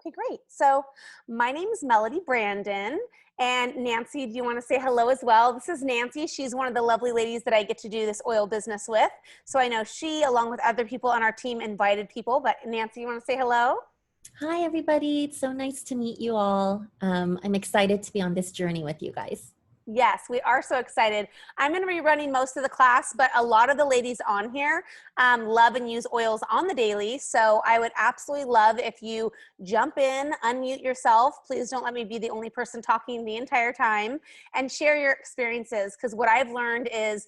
Okay, great. So my name is Melody Brandon, and Nancy, do you want to say hello as well? This is Nancy. She's one of the lovely ladies that I get to do this oil business with. So I know she, along with other people on our team, invited people, but Nancy, you want to say hello? Hi, everybody. It's so nice to meet you all. I'm excited to be on this journey with you guys. Yes, we are so excited. I'm going to be running most of the class, but a lot of the ladies on here love and use oils on the daily. So I would absolutely love if you jump in, unmute yourself. Please don't let me be the only person talking the entire time, and share your experiences. Because what I've learned is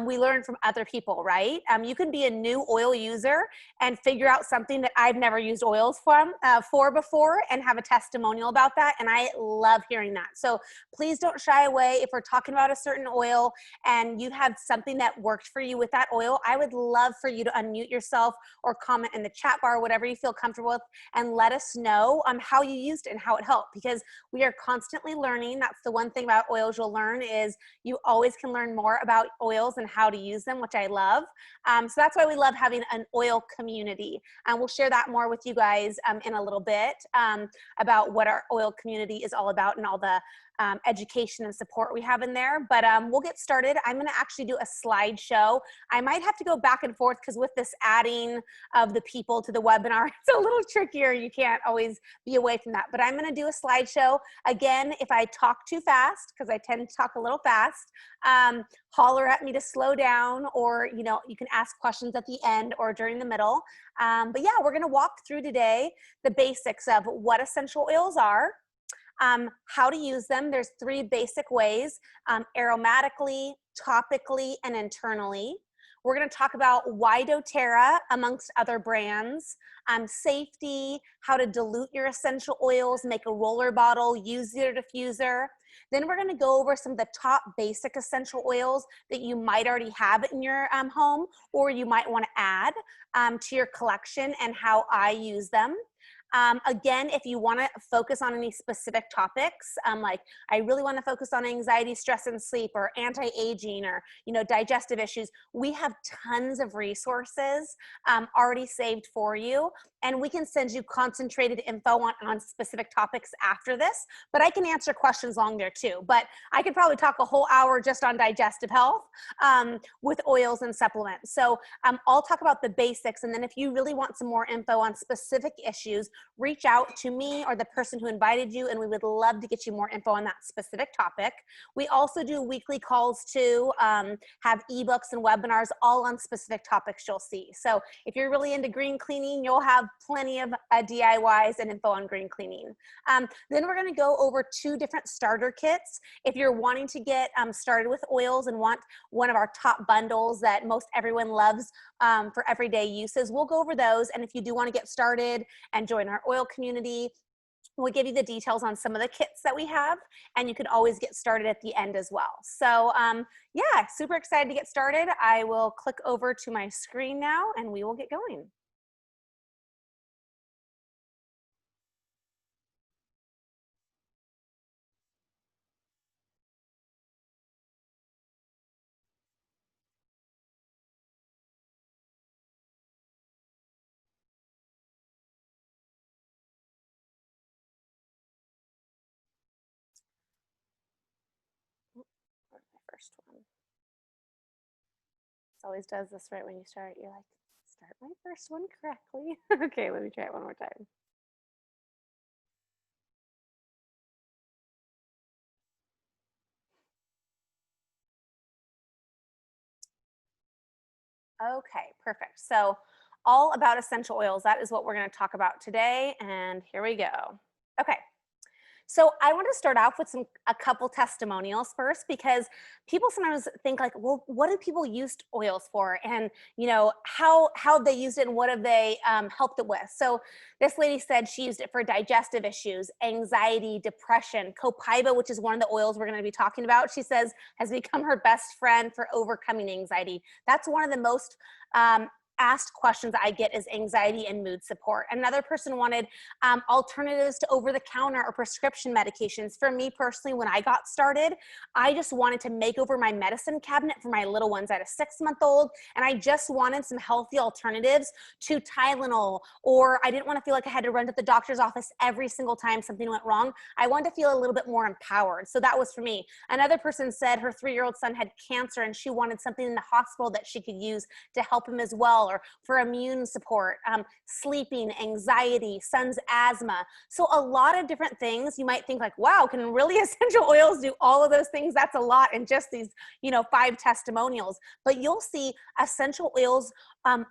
we learn from other people, right? You can be a new oil user and figure out something that I've never used oils for before and have a testimonial about that. And I love hearing that. So please don't shy away. If we're talking about a certain oil and you had something that worked for you with that oil, I would love for you to unmute yourself or comment in the chat bar, whatever you feel comfortable with, and let us know how you used it and how it helped, because we are constantly learning. That's the one thing about oils you'll learn is you always can learn more about oils and how to use them, which I love. So that's why we love having an oil community. And we'll share that more with you guys in a little bit about what our oil community is all about and all the education and support we have in there. But we'll get started. I'm going to actually do a slideshow. I might have to go back and forth because with this adding of the people to the webinar, it's a little trickier. You can't always be away from that. But I'm going to do a slideshow. Again, if I talk too fast, because I tend to talk a little fast, holler at me to slow down, or you can ask questions at the end or during the middle. But yeah, we're going to walk through today the basics of what essential oils are, how to use them. There's 3 basic ways: aromatically, topically, and internally. We're going to talk about why Doterra amongst other brands, safety, how to dilute your essential oils, make a roller bottle, use your diffuser. Then we're going to go over some of the top basic essential oils that you might already have in your home, or you might want to add to your collection, and how I use them. Again, if you want to focus on any specific topics, like I really want to focus on anxiety, stress, and sleep, or anti-aging, or digestive issues, we have tons of resources already saved for you, and we can send you concentrated info on specific topics after this. But I can answer questions along there too. But I could probably talk a whole hour just on digestive health with oils and supplements. So I'll talk about the basics, and then if you really want some more info on specific issues, reach out to me or the person who invited you, and we would love to get you more info on that specific topic. We also do weekly calls too, have ebooks and webinars all on specific topics you'll see. So if you're really into green cleaning, you'll have plenty of DIYs and info on green cleaning. Then we're going to go over 2 different starter kits. If you're wanting to get started with oils and want one of our top bundles that most everyone loves for everyday uses, we'll go over those. And if you do want to get started and join our oil community, we'll give you the details on some of the kits that we have, and you can always get started at the end as well. So yeah, super excited to get started. I will click over to my screen now and we will get going. Where's my first one? It always does this right when you start. You're like, start my first one correctly. Okay, let me try it one more time. Okay, perfect. So all about essential oils. That is what we're going to talk about today. And here we go. Okay. So I want to start off with a couple testimonials first, because people sometimes think like, well, what do people use oils for? And how have they used it and what have they helped it with? So this lady said she used it for digestive issues, anxiety, depression. Copaiba, which is one of the oils we're going to be talking about, she says has become her best friend for overcoming anxiety. That's one of the most asked questions I get is anxiety and mood support. Another person wanted alternatives to over-the-counter or prescription medications. For me personally, when I got started, I just wanted to make over my medicine cabinet for my little ones. I had a 6-month-old, and I just wanted some healthy alternatives to Tylenol, or I didn't want to feel like I had to run to the doctor's office every single time something went wrong. I wanted to feel a little bit more empowered. So that was for me. Another person said her 3-year-old son had cancer and she wanted something in the hospital that she could use to help him as well, or for immune support, sleeping, anxiety, son's asthma. So a lot of different things. You might think like, wow, can really essential oils do all of those things? That's a lot in just these, 5 testimonials. But you'll see essential oils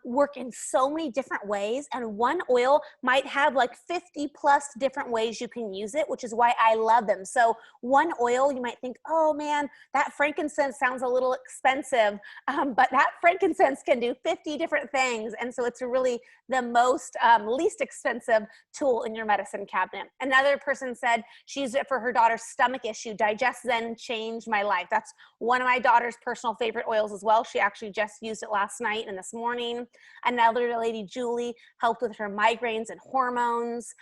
work in so many different ways, and one oil might have like 50 plus different ways you can use it, which is why I love them. So one oil, you might think, oh man, that frankincense sounds a little expensive, but that frankincense can do 50 different things, and so it's really the most least expensive tool in your medicine cabinet. Another person said she used it for her daughter's stomach issue. Digestive changed my life. That's one of my daughter's personal favorite oils as well. She actually just used it last night and this morning. Another lady, Julie, helped with her migraines and hormones.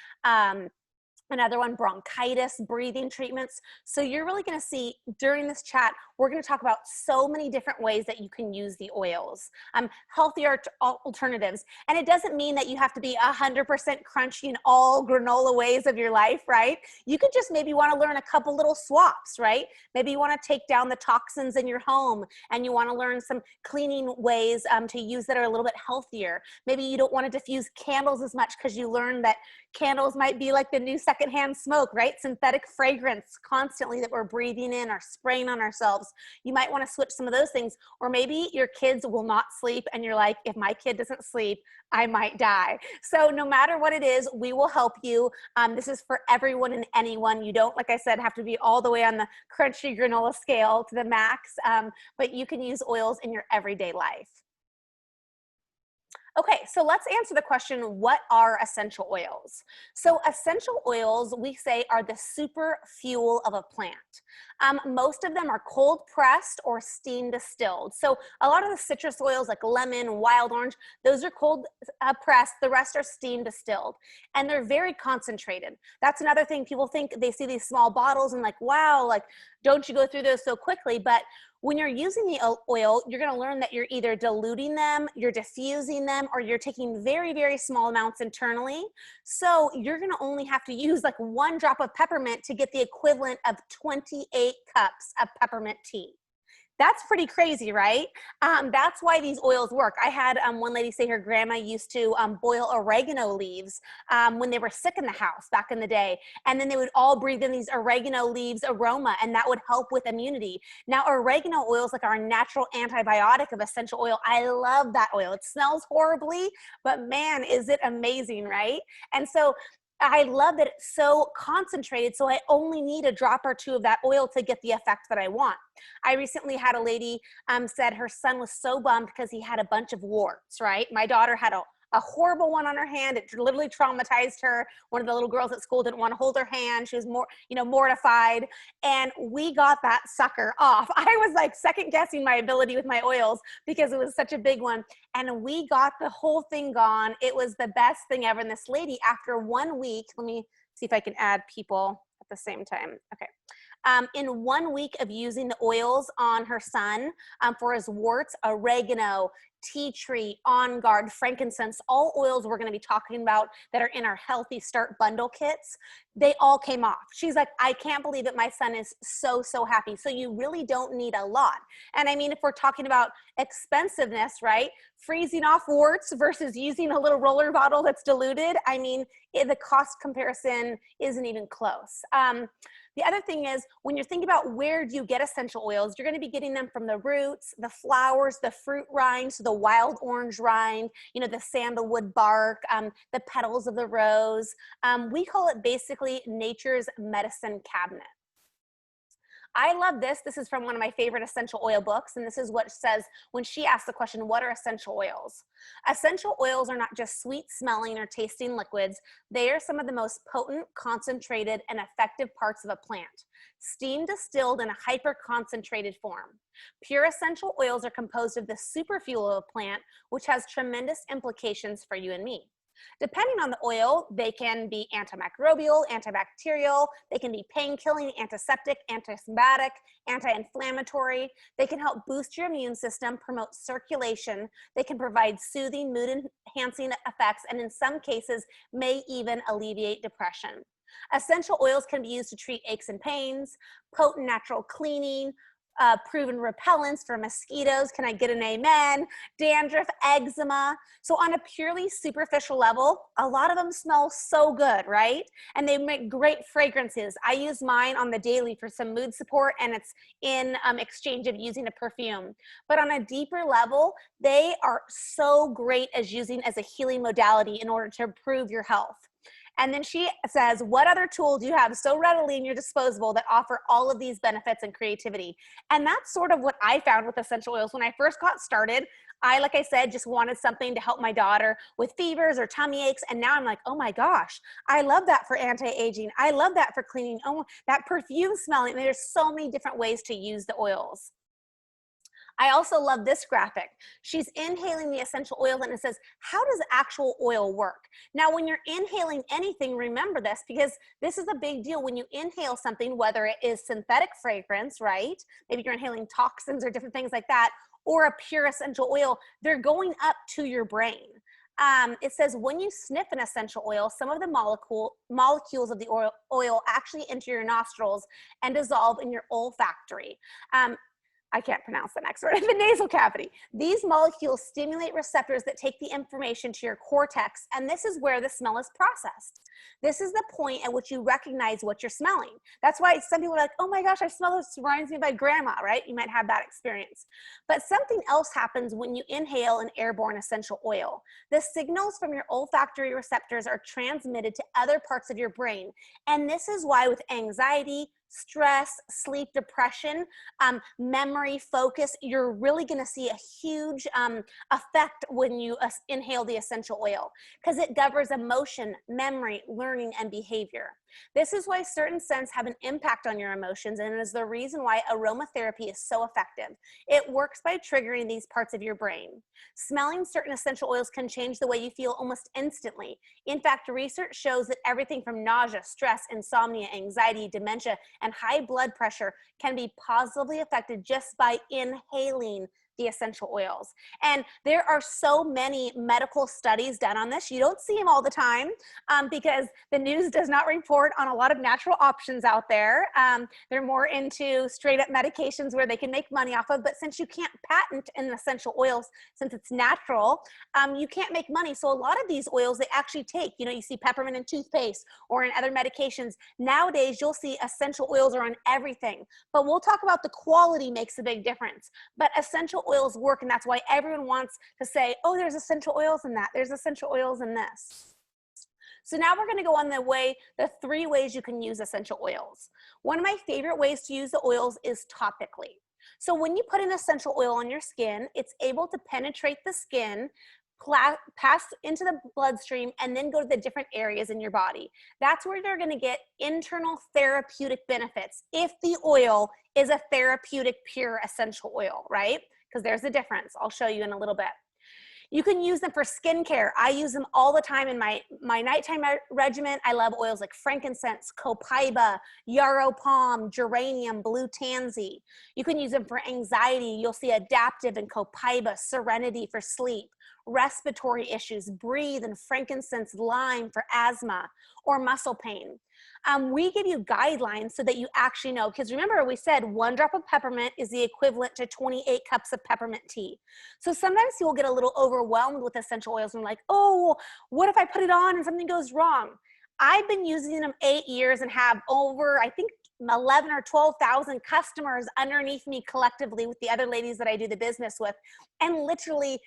Another one, bronchitis, breathing treatments. So you're really going to see during this chat, we're going to talk about so many different ways that you can use the oils, healthier alternatives. And it doesn't mean that you have to be 100% crunchy in all granola ways of your life, right? You could just maybe want to learn a couple little swaps, right? Maybe you want to take down the toxins in your home and you want to learn some cleaning ways to use that are a little bit healthier. Maybe you don't want to diffuse candles as much because you learned that candles might be like the new secondhand smoke, right? Synthetic fragrance constantly that we're breathing in or spraying on ourselves. You might want to switch some of those things. Or maybe your kids will not sleep and you're like, if my kid doesn't sleep, I might die. So no matter what it is, we will help you. This is for everyone and anyone. You don't, like I said, have to be all the way on the crunchy granola scale to the max, but you can use oils in your everyday life. Okay, so let's answer the question, what are essential oils? So essential oils, we say, are the super fuel of a plant. Most of them are cold pressed or steam distilled. So a lot of the citrus oils like lemon, wild orange, those are cold pressed. The rest are steam distilled. And they're very concentrated. That's another thing. People think they see these small bottles and like, wow, like, don't you go through those so quickly? But when you're using the oil, you're going to learn that you're either diluting them, you're diffusing them, or you're taking very, very small amounts internally. So you're going to only have to use like 1 drop of peppermint to get the equivalent of 28 cups of peppermint tea. That's pretty crazy, right? That's why these oils work. I had one lady say her grandma used to boil oregano leaves when they were sick in the house back in the day. And then they would all breathe in these oregano leaves aroma, and that would help with immunity. Now, oregano oil is like our natural antibiotic of essential oil. I love that oil. It smells horribly, but man, is it amazing, right? And so I love that it's so concentrated, so I only need a drop or 2 of that oil to get the effect that I want. I recently had a lady said her son was so bummed because he had a bunch of warts, right? My daughter had a horrible one on her hand. It literally traumatized her. One of the little girls at school didn't want to hold her hand. She was mortified. And we got that sucker off. I was like second guessing my ability with my oils because it was such a big one. And we got the whole thing gone. It was the best thing ever. And this lady, after 1 week, let me see if I can add people at the same time. Okay. In 1 week of using the oils on her son for his warts, oregano, tea tree, On Guard, frankincense, all oils we're going to be talking about that are in our Healthy Start bundle kits, they all came off. She's like, I can't believe it. My son is so, so happy. So you really don't need a lot. And I mean, if we're talking about expensiveness, right? Freezing off warts versus using a little roller bottle that's diluted, I mean, the cost comparison isn't even close. The other thing is, when you're thinking about where do you get essential oils, you're going to be getting them from the roots, the flowers, the fruit rinds, the wild orange rind, the sandalwood bark, the petals of the rose. We call it basically nature's medicine cabinet. I love this. This is from one of my favorite essential oil books. And this is what it says when she asked the question, what are essential oils? Essential oils are not just sweet smelling or tasting liquids. They are some of the most potent, concentrated, and effective parts of a plant, steam distilled in a hyper concentrated form. Pure essential oils are composed of the superfuel of a plant, which has tremendous implications for you and me. Depending on the oil, they can be antimicrobial, antibacterial, they can be pain-killing, antiseptic, antisymbiotic, anti-inflammatory. They can help boost your immune system, promote circulation. They can provide soothing, mood-enhancing effects, and in some cases, may even alleviate depression. Essential oils can be used to treat aches and pains, potent natural cleaning, proven repellents for mosquitoes. Can I get an amen? Dandruff, eczema. So on a purely superficial level, a lot of them smell so good, right? And they make great fragrances. I use mine on the daily for some mood support, and it's in exchange of using a perfume. But on a deeper level, they are so great as using as a healing modality in order to improve your health. And then she says, what other tools do you have so readily in your disposal that offer all of these benefits and creativity? And that's sort of what I found with essential oils. When I first got started, I, like I said, just wanted something to help my daughter with fevers or tummy aches. And now I'm like, oh my gosh, I love that for anti-aging. I love that for cleaning. Oh, that perfume smelling. There's so many different ways to use the oils. I also love this graphic. She's inhaling the essential oils and it says, how does actual oil work? Now, when you're inhaling anything, remember this, because this is a big deal. When you inhale something, whether it is synthetic fragrance, right? Maybe you're inhaling toxins or different things like that, or a pure essential oil, they're going up to your brain. It says when you sniff an essential oil, some of the molecules of the oil actually enter your nostrils and dissolve in your olfactory. I can't pronounce the next word, the nasal cavity. These molecules stimulate receptors that take the information to your cortex, and this is where the smell is processed. This is the point at which you recognize what you're smelling. That's why some people are like, oh my gosh, I smell this, reminds me of my grandma, right? You might have that experience. But something else happens when you inhale an airborne essential oil. The signals from your olfactory receptors are transmitted to other parts of your brain, and this is why with anxiety, stress, sleep, depression, memory, focus, you're really going to see a huge effect when you inhale the essential oil, because it governs emotion, memory, learning, and behavior. This is why certain scents have an impact on your emotions, and it is the reason why aromatherapy is so effective. It works by triggering these parts of your brain. Smelling certain essential oils can change the way you feel almost instantly. In fact, research shows that everything from nausea, stress, insomnia, anxiety, dementia, and high blood pressure can be positively affected just by inhaling the essential oils. And there are so many medical studies done on this. You don't see them all the time because the news does not report on a lot of natural options out there. They're more into straight up medications where they can make money off of, but since you can't patent an essential oils, since it's natural, you can't make money. So a lot of these oils, they actually take, you see peppermint in toothpaste or in other medications. Nowadays, you'll see essential oils are on everything, but we'll talk about the quality makes a big difference. But essential oils work, and that's why everyone wants to say, oh, there's essential oils in that, there's essential oils in this. So now we're going to go on the 3 ways you can use essential oils. One of my favorite ways to use the oils is topically. So when you put an essential oil on your skin, it's able to penetrate the skin, pass into the bloodstream, and then go to the different areas in your body. That's where they're going to get internal therapeutic benefits if the oil is a therapeutic pure essential oil, right? Because there's a difference. I'll show you in a little bit. You can use them for skincare. I use them all the time in my nighttime regimen. I love oils like frankincense, copaiba, yarrow palm, geranium, blue tansy. You can use them for anxiety. You'll see adaptive and copaiba, serenity for sleep, respiratory issues, breathe, and frankincense, lime for asthma or muscle pain. We give you guidelines so that you actually know, because remember we said 1 drop of peppermint is the equivalent to 28 cups of peppermint tea. So sometimes you'll get a little overwhelmed with essential oils and like, oh, what if I put it on and something goes wrong? I've been using them 8 years and have over, I think, 11 or 12,000 customers underneath me collectively with the other ladies that I do the business with. And literally,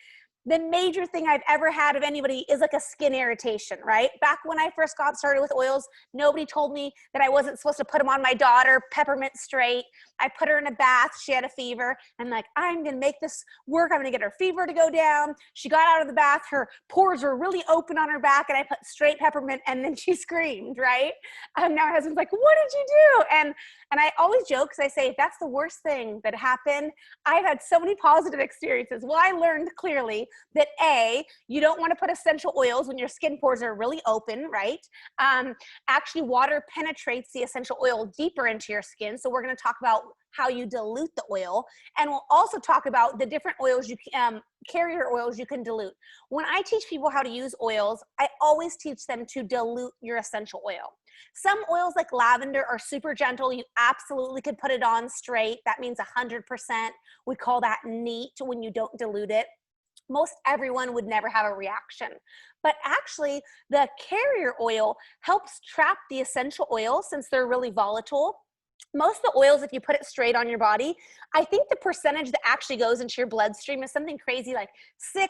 the major thing I've ever had of anybody is like a skin irritation, right? Back when I first got started with oils, nobody told me that I wasn't supposed to put them on my daughter, peppermint straight. I put her in a bath. She had a fever. I'm like, I'm going to make this work. I'm going to get her fever to go down. She got out of the bath. Her pores were really open on her back, and I put straight peppermint, and then she screamed, right? Now my husband's like, what did you do? And I always joke, because I say, if that's the worst thing that happened, I've had so many positive experiences. Well, I learned clearly that A, you don't want to put essential oils when your skin pores are really open, right? Actually, water penetrates the essential oil deeper into your skin. So we're going to talk about how you dilute the oil. And we'll also talk about the different oils carrier oils you can dilute. When I teach people how to use oils, I always teach them to dilute your essential oil. Some oils like lavender are super gentle. You absolutely could put it on straight. That means 100%. We call that neat when you don't dilute it. Most everyone would never have a reaction. But actually, the carrier oil helps trap the essential oil since they're really volatile. Most of the oils, if you put it straight on your body, I think the percentage that actually goes into your bloodstream is something crazy like 6%,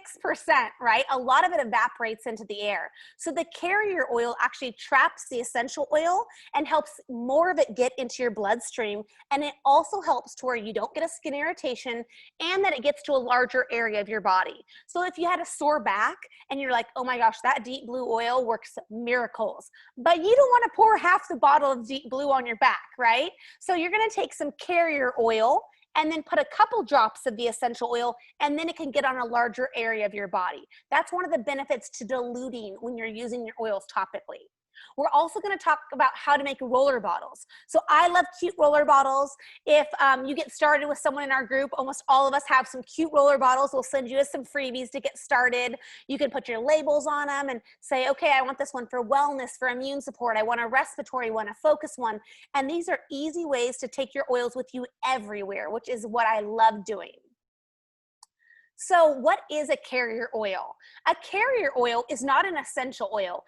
right? A lot of it evaporates into the air. So the carrier oil actually traps the essential oil and helps more of it get into your bloodstream. And it also helps to where you don't get a skin irritation and that it gets to a larger area of your body. So if you had a sore back and you're like, oh my gosh, that deep blue oil works miracles, but you don't want to pour half the bottle of deep blue on your back, right? So you're going to take some carrier oil and then put a couple drops of the essential oil, and then it can get on a larger area of your body. That's one of the benefits to diluting when you're using your oils topically. We're also going to talk about how to make roller bottles. So I love cute roller bottles. If you get started with someone in our group, almost all of us have some cute roller bottles. We'll send you some freebies to get started. You can put your labels on them and say, okay, I want this one for wellness, for immune support. I want a respiratory one, a focus one. And these are easy ways to take your oils with you everywhere, which is what I love doing. So what is a carrier oil? A carrier oil is not an essential oil.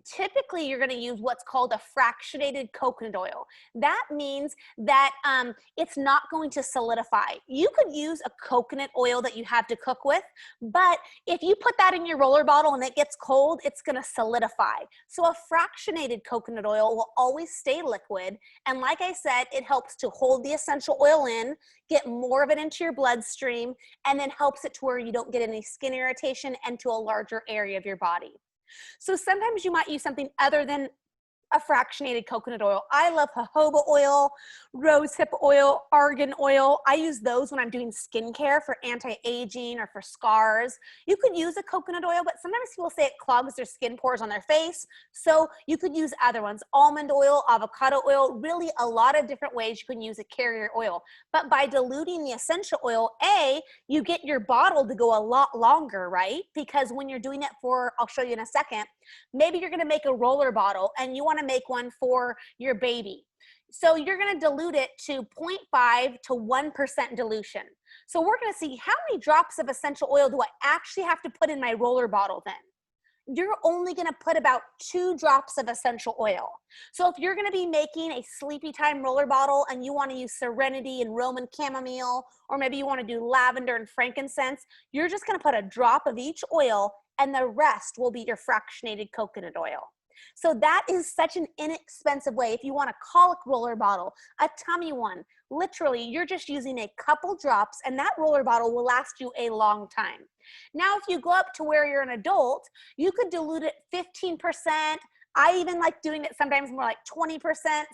Typically, you're going to use what's called a fractionated coconut oil. That means that it's not going to solidify. You could use a coconut oil that you have to cook with, but if you put that in your roller bottle and it gets cold, it's going to solidify. So a fractionated coconut oil will always stay liquid. And like I said, it helps to hold the essential oil in, get more of it into your bloodstream, and then helps it to where you don't get any skin irritation and to a larger area of your body. So sometimes you might use something other than a fractionated coconut oil. I love jojoba oil, rosehip oil, argan oil. I use those when I'm doing skincare for anti-aging or for scars. You could use a coconut oil, but sometimes people say it clogs their skin pores on their face. So you could use other ones, almond oil, avocado oil, really a lot of different ways you can use a carrier oil. But by diluting the essential oil, you get your bottle to go a lot longer, right? Because when you're doing it for, I'll show you in a second, maybe you're going to make a roller bottle and you want to make one for your baby. So you're going to dilute it to 0.5 to 1% dilution. So we're going to see how many drops of essential oil do I actually have to put in my roller bottle then. You're only going to put about 2 drops of essential oil. So if you're going to be making a sleepy time roller bottle and you want to use serenity and Roman chamomile, or maybe you want to do lavender and frankincense, you're just going to put a drop of each oil and the rest will be your fractionated coconut oil. So that is such an inexpensive way. If you want a colic roller bottle, a tummy one, literally you're just using a couple drops and that roller bottle will last you a long time. Now, if you go up to where you're an adult, you could dilute it 15%. I even like doing it sometimes more like 20%.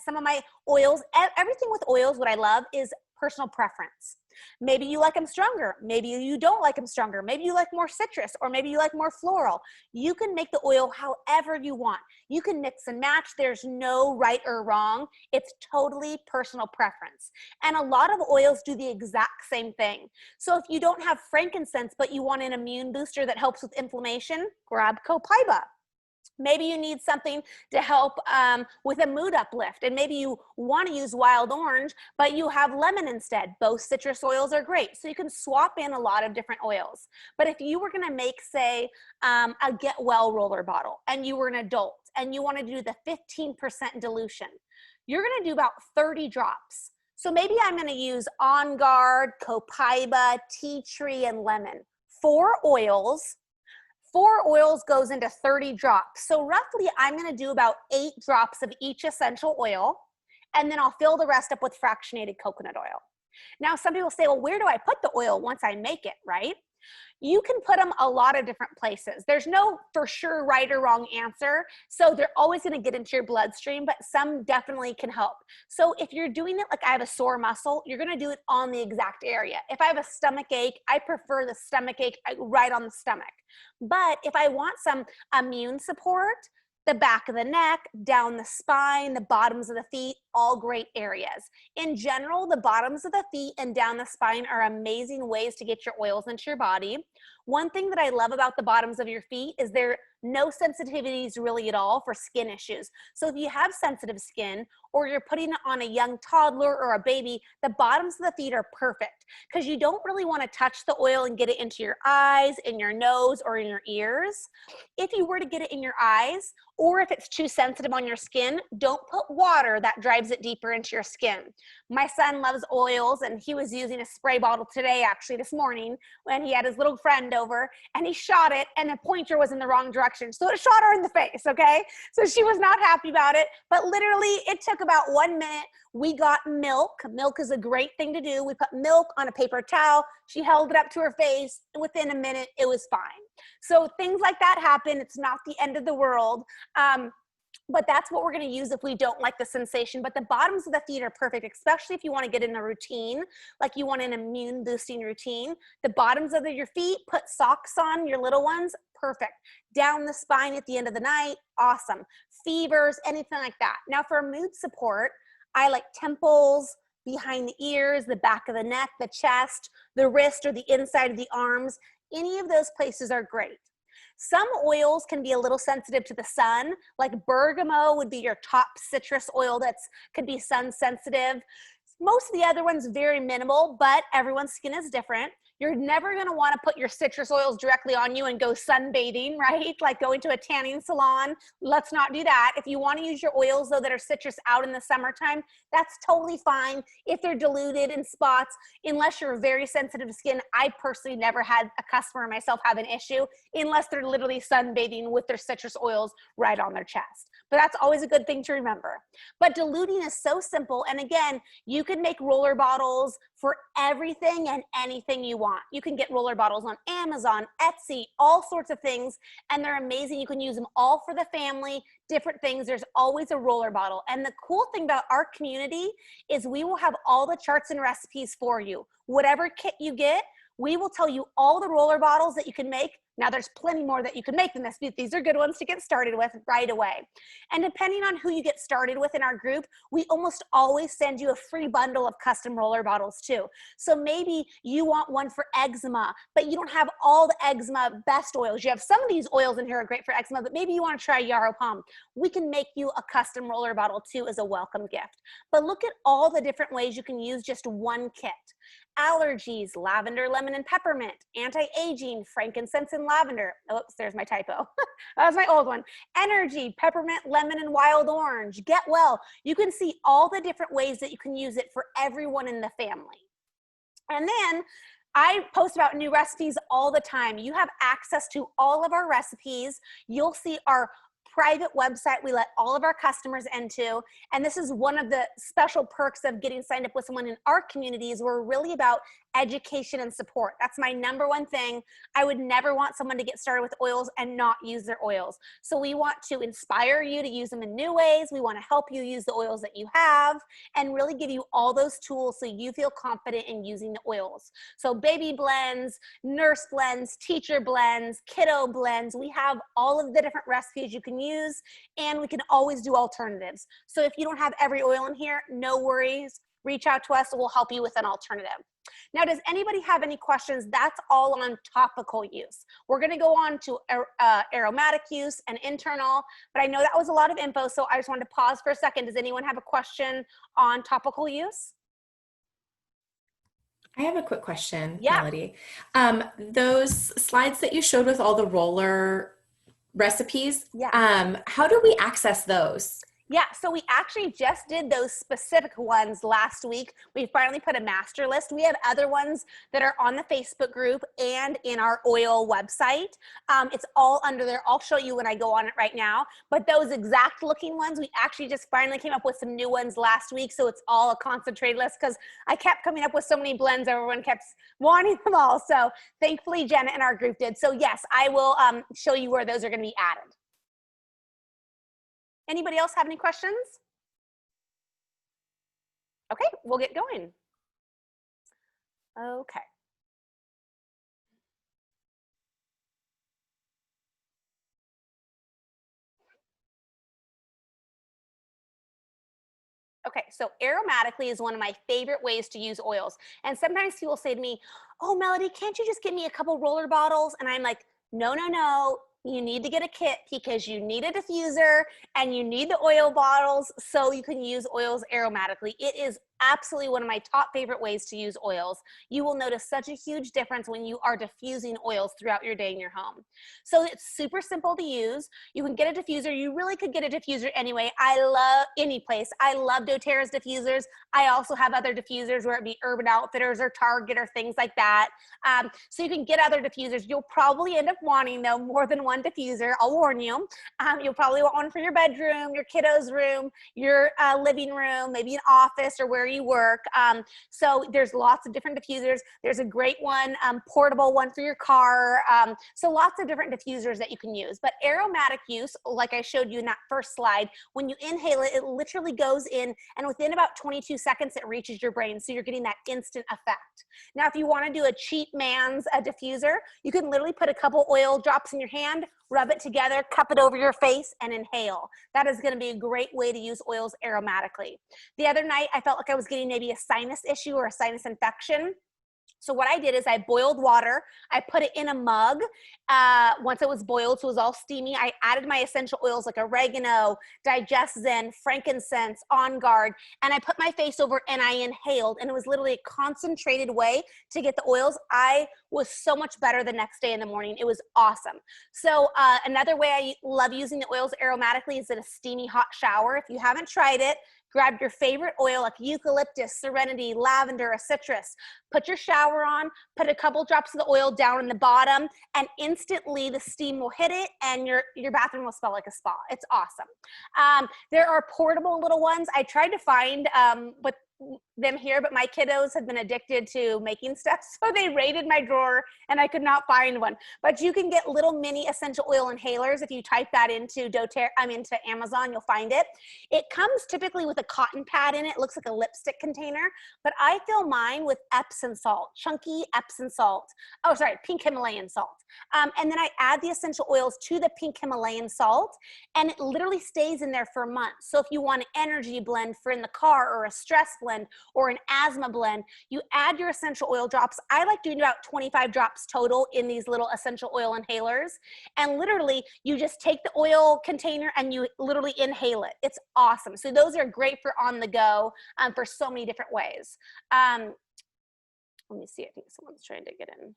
Some of my oils, everything with oils, what I love is personal preference. Maybe you like them stronger. Maybe you don't like them stronger. Maybe you like more citrus, or maybe you like more floral. You can make the oil however you want. You can mix and match. There's no right or wrong. It's totally personal preference. And a lot of oils do the exact same thing. So if you don't have frankincense, but you want an immune booster that helps with inflammation, grab Copaiba. Maybe you need something to help with a mood uplift, and maybe you want to use wild orange, but you have lemon instead. Both citrus oils are great, so you can swap in a lot of different oils. But if you were going to make, say, a Get Well roller bottle, and you were an adult, and you want to do the 15% dilution, you're going to do about 30 drops. So maybe I'm going to use On Guard, Copaiba, tea tree, and lemon. 4 oils. 4 oils goes into 30 drops. So roughly I'm going to do about 8 drops of each essential oil, and then I'll fill the rest up with fractionated coconut oil. Now, some people say, well, where do I put the oil once I make it, right? You can put them a lot of different places. There's no for sure right or wrong answer. So they're always going to get into your bloodstream, but some definitely can help. So if you're doing it like I have a sore muscle, you're going to do it on the exact area. If I have a stomach ache, I prefer the stomach ache right on the stomach. But if I want some immune support, the back of the neck, down the spine, the bottoms of the feet, all great areas. In general, the bottoms of the feet and down the spine are amazing ways to get your oils into your body. One thing that I love about the bottoms of your feet is there are no sensitivities really at all for skin issues. So if you have sensitive skin or you're putting it on a young toddler or a baby, the bottoms of the feet are perfect because you don't really want to touch the oil and get it into your eyes, in your nose, or in your ears. If you were to get it in your eyes, or if it's too sensitive on your skin, don't put water that drives it deeper into your skin. My son loves oils, and he was using a spray bottle today, actually this morning, when he had his little friend over, and he shot it, and the pointer was in the wrong direction. So it shot her in the face, okay? So she was not happy about it, but literally it took about 1 minute. We got milk. Milk is a great thing to do. We put milk on a paper towel. She held it up to her face, and within a minute, it was fine. So things like that happen. It's not the end of the world. But that's what we're going to use if we don't like the sensation. But the bottoms of the feet are perfect, especially if you want to get in a routine, like you want an immune boosting routine. The bottoms of your feet, put socks on, your little ones, perfect. Down the spine at the end of the night, awesome. Fevers, anything like that. Now for mood support, I like temples, behind the ears, the back of the neck, the chest, the wrist, or the inside of the arms. Any of those places are great. Some oils can be a little sensitive to the sun, like bergamot would be your top citrus oil that's could be sun sensitive. Most of the other ones very minimal, but everyone's skin is different. You're never going to want to put your citrus oils directly on you and go sunbathing, right? Like going to a tanning salon. Let's not do that. If you want to use your oils, though, that are citrus out in the summertime, that's totally fine if they're diluted in spots, unless you're very sensitive to skin. I personally never had a customer myself have an issue unless they're literally sunbathing with their citrus oils right on their chest. But that's always a good thing to remember. But diluting is so simple. And again, you can make roller bottles for everything and anything you want. You can get roller bottles on Amazon, Etsy, all sorts of things, and they're amazing. You can use them all for the family, different things. There's always a roller bottle. And the cool thing about our community is we will have all the charts and recipes for you. Whatever kit you get, we will tell you all the roller bottles that you can make. Now there's plenty more that you can make than this, but these are good ones to get started with right away. And depending on who you get started with in our group, we almost always send you a free bundle of custom roller bottles too. So maybe you want one for eczema, but you don't have all the eczema best oils. You have some of these oils in here are great for eczema, but maybe you want to try yarrow pom. We can make you a custom roller bottle too as a welcome gift. But look at all the different ways you can use just one kit. Allergies, lavender, lemon, and peppermint. Anti-aging, frankincense and lavender. Oops, there's my typo. That was my old one. Energy, peppermint, lemon, and wild orange. Get well. You can see all the different ways that you can use it for everyone in the family. And then I post about new recipes all the time. You have access to all of our recipes. You'll see our private website we let all of our customers into. And this is one of the special perks of getting signed up with someone in our communities. We're really about education and support. That's my number one thing. I would never want someone to get started with oils and not use their oils. So we want to inspire you to use them in new ways. We want to help you use the oils that you have and really give you all those tools so you feel confident in using the oils. So baby blends, nurse blends, teacher blends, kiddo blends. We have all of the different recipes you can use, and we can always do alternatives. So if you don't have every oil in here, no worries. Reach out to us and we'll help you with an alternative. Now, does anybody have any questions? That's all on topical use. We're going to go on to aromatic use and internal, but I know that was a lot of info, so I just wanted to pause for a second. Does anyone have a question on topical use? I have a quick question, Yeah. Melody. Those slides that you showed with all the roller recipes, yeah. How do we access those? Yeah, so we actually just did those specific ones last week. We finally put a master list. We have other ones that are on the Facebook group and in our oil website. It's all under there. I'll show you when I go on it right now. But those exact looking ones, we actually just finally came up with some new ones last week. So it's all a concentrated list because I kept coming up with so many blends. Everyone kept wanting them all. So thankfully, Jenna and our group did. So yes, I will show you where those are going to be added. Anybody else have any questions? Okay, we'll get going. Okay. Okay, so aromatically is one of my favorite ways to use oils. And sometimes people say to me, oh, Melody, can't you just give me a couple roller bottles? And I'm like, no, no, no. You need to get a kit because you need a diffuser and you need the oil bottles so you can use oils aromatically. It is absolutely one of my top favorite ways to use oils. You will notice such a huge difference when you are diffusing oils throughout your day in your home. So it's super simple to use. You can get a diffuser. You really could get a diffuser anyway. I love any place. I love doTERRA's diffusers. I also have other diffusers, where it be Urban Outfitters or Target or things like that. So you can get other diffusers. You'll probably end up wanting, though, more than one diffuser. I'll warn you. You'll probably want one for your bedroom, your kiddo's room, your living room, maybe an office or where you work. So there's lots of different diffusers. There's a great one, portable one for your car. So lots of different diffusers that you can use. But aromatic use, like I showed you in that first slide, when you inhale it, it literally goes in, and within about 22 seconds, it reaches your brain. So you're getting that instant effect. Now, if you want to do a cheap man's diffuser, you can literally put a couple oil drops in your hand, rub it together, cup it over your face, and inhale. That is going to be a great way to use oils aromatically. The other night, I felt like I was getting maybe a sinus issue or a sinus infection. So what I did is I boiled water. I put it in a mug. Once it was boiled, so it was all steamy, I added my essential oils like oregano, Digestive, Frankincense, On Guard, and I put my face over and I inhaled. And it was literally a concentrated way to get the oils. I was so much better the next day in the morning. It was awesome. So another way I love using the oils aromatically is in a steamy hot shower. If you haven't tried it, grab your favorite oil like eucalyptus, serenity, lavender, or citrus. Put your shower on, put a couple drops of the oil down in the bottom, and instantly the steam will hit it and your bathroom will smell like a spa. It's awesome. There are portable little ones. I tried to find with them here, but my kiddos have been addicted to making stuff, so they raided my drawer and I could not find one. But you can get little mini essential oil inhalers. If you type that into into Amazon, you'll find it. It comes typically with a cotton pad in it. It looks like a lipstick container, but I fill mine with Epsom salt, chunky Epsom salt. Oh, sorry, pink Himalayan salt. And then I add the essential oils to the pink Himalayan salt, and it literally stays in there for months. So if you want an energy blend for in the car, or a stress blend, or an asthma blend, you add your essential oil drops. I like doing about 25 drops total in these little essential oil inhalers. And literally, you just take the oil container and you literally inhale it. It's awesome. So those are great for on the go for so many different ways. Let me see. I think someone's trying to get in.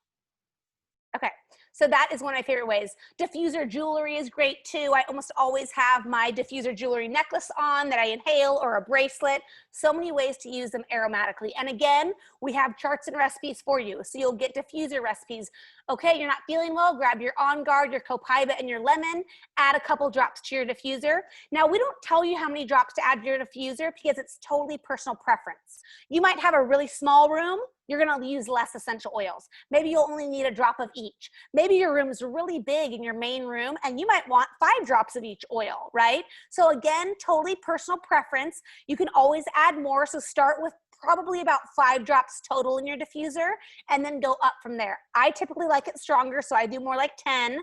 Okay, so that is one of my favorite ways. Diffuser jewelry is great too. I almost always have my diffuser jewelry necklace on that I inhale, or a bracelet. So many ways to use them aromatically. And again, we have charts and recipes for you. So you'll get diffuser recipes. Okay, you're not feeling well, grab your On Guard, your Copaiba, and your lemon, add a couple drops to your diffuser. Now, we don't tell you how many drops to add to your diffuser because it's totally personal preference. You might have a really small room. You're going to use less essential oils. Maybe you'll only need a drop of each. Maybe your room is really big in your main room and you might want 5 drops of each oil, right? So again, totally personal preference. You can always add more. So start with probably about 5 drops total in your diffuser and then go up from there. I typically like it stronger, so I do more like 10.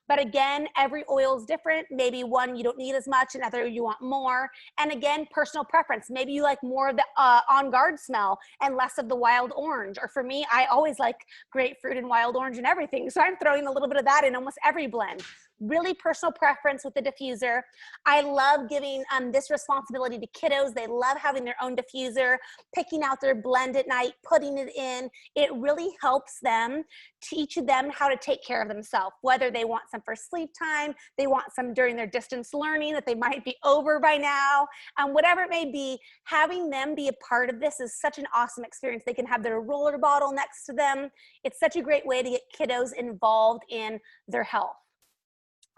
But again, every oil is different. Maybe one you don't need as much, another you want more. And again, personal preference. Maybe you like more of the On Guard smell and less of the wild orange. Or for me, I always like grapefruit and wild orange and everything. So I'm throwing a little bit of that in almost every blend. really personal preference with the diffuser. I love giving this responsibility to kiddos. They love having their own diffuser, picking out their blend at night, putting it in. It really helps them, teach them how to take care of themselves, whether they want some for sleep time, they want some during their distance learning that they might be over by now, whatever it may be. Having them be a part of this is such an awesome experience. They can have their roller bottle next to them. It's such a great way to get kiddos involved in their health.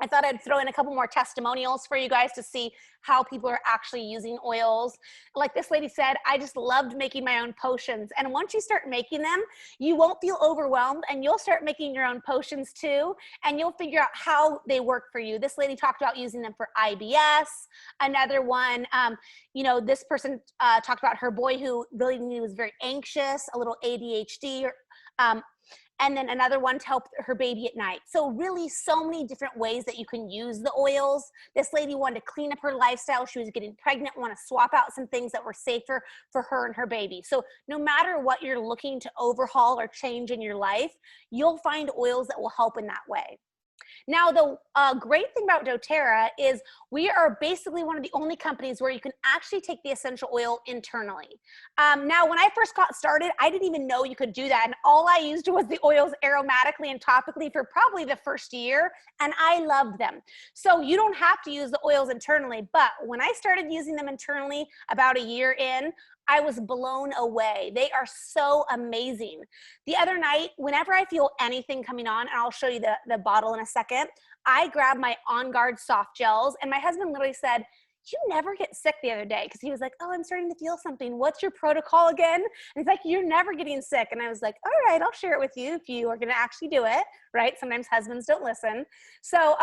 I thought I'd throw in a couple more testimonials for you guys to see how people are actually using oils. Like this lady said, I just loved making my own potions. And once you start making them, you won't feel overwhelmed, and you'll start making your own potions too, and you'll figure out how they work for you. This lady talked about using them for IBS. Another one, you know, this person talked about her boy who really was very anxious, a little ADHD, and then another one to help her baby at night. So really so many different ways that you can use the oils. This lady wanted to clean up her lifestyle. She was getting pregnant, want to swap out some things that were safer for her and her baby. So no matter what you're looking to overhaul or change in your life, you'll find oils that will help in that way. Now, the great thing about Doterra is we are basically one of the only companies where you can actually take the essential oil internally. Now, when I first got started, I didn't even know you could do that. And all I used was the oils aromatically and topically for probably the first year, and I loved them. So you don't have to use the oils internally, but when I started using them internally about a year in, I was blown away. They are so amazing. The other night, whenever I feel anything coming on, and I'll show you the bottle in a second, I grabbed my On Guard soft gels, and my husband literally said, "You never get sick," the other day, because he was like, "Oh, I'm starting to feel something. What's your protocol again?" And he's like, "You're never getting sick." And I was like, "All right, I'll share it with you if you are going to actually do it," right? Sometimes husbands don't listen. So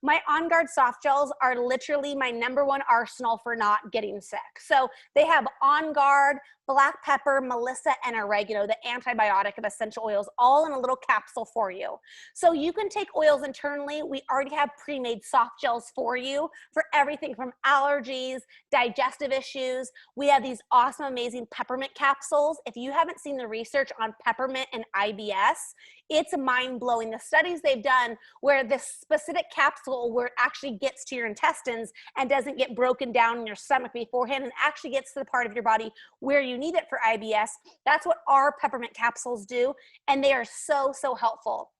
my On Guard soft gels are literally my #1 arsenal for not getting sick. So they have On Guard, black pepper, melissa, and oregano, the antibiotic of essential oils, all in a little capsule for you. So you can take oils internally. We already have pre-made soft gels for you for everything from allergies, digestive issues. We have these awesome, amazing peppermint capsules. If you haven't seen the research on peppermint and IBS, it's mind-blowing. The studies they've done where this specific capsule, where it actually gets to your intestines and doesn't get broken down in your stomach beforehand and actually gets to the part of your body where you need it for IBS, that's what our peppermint capsules do, and they are so, so helpful.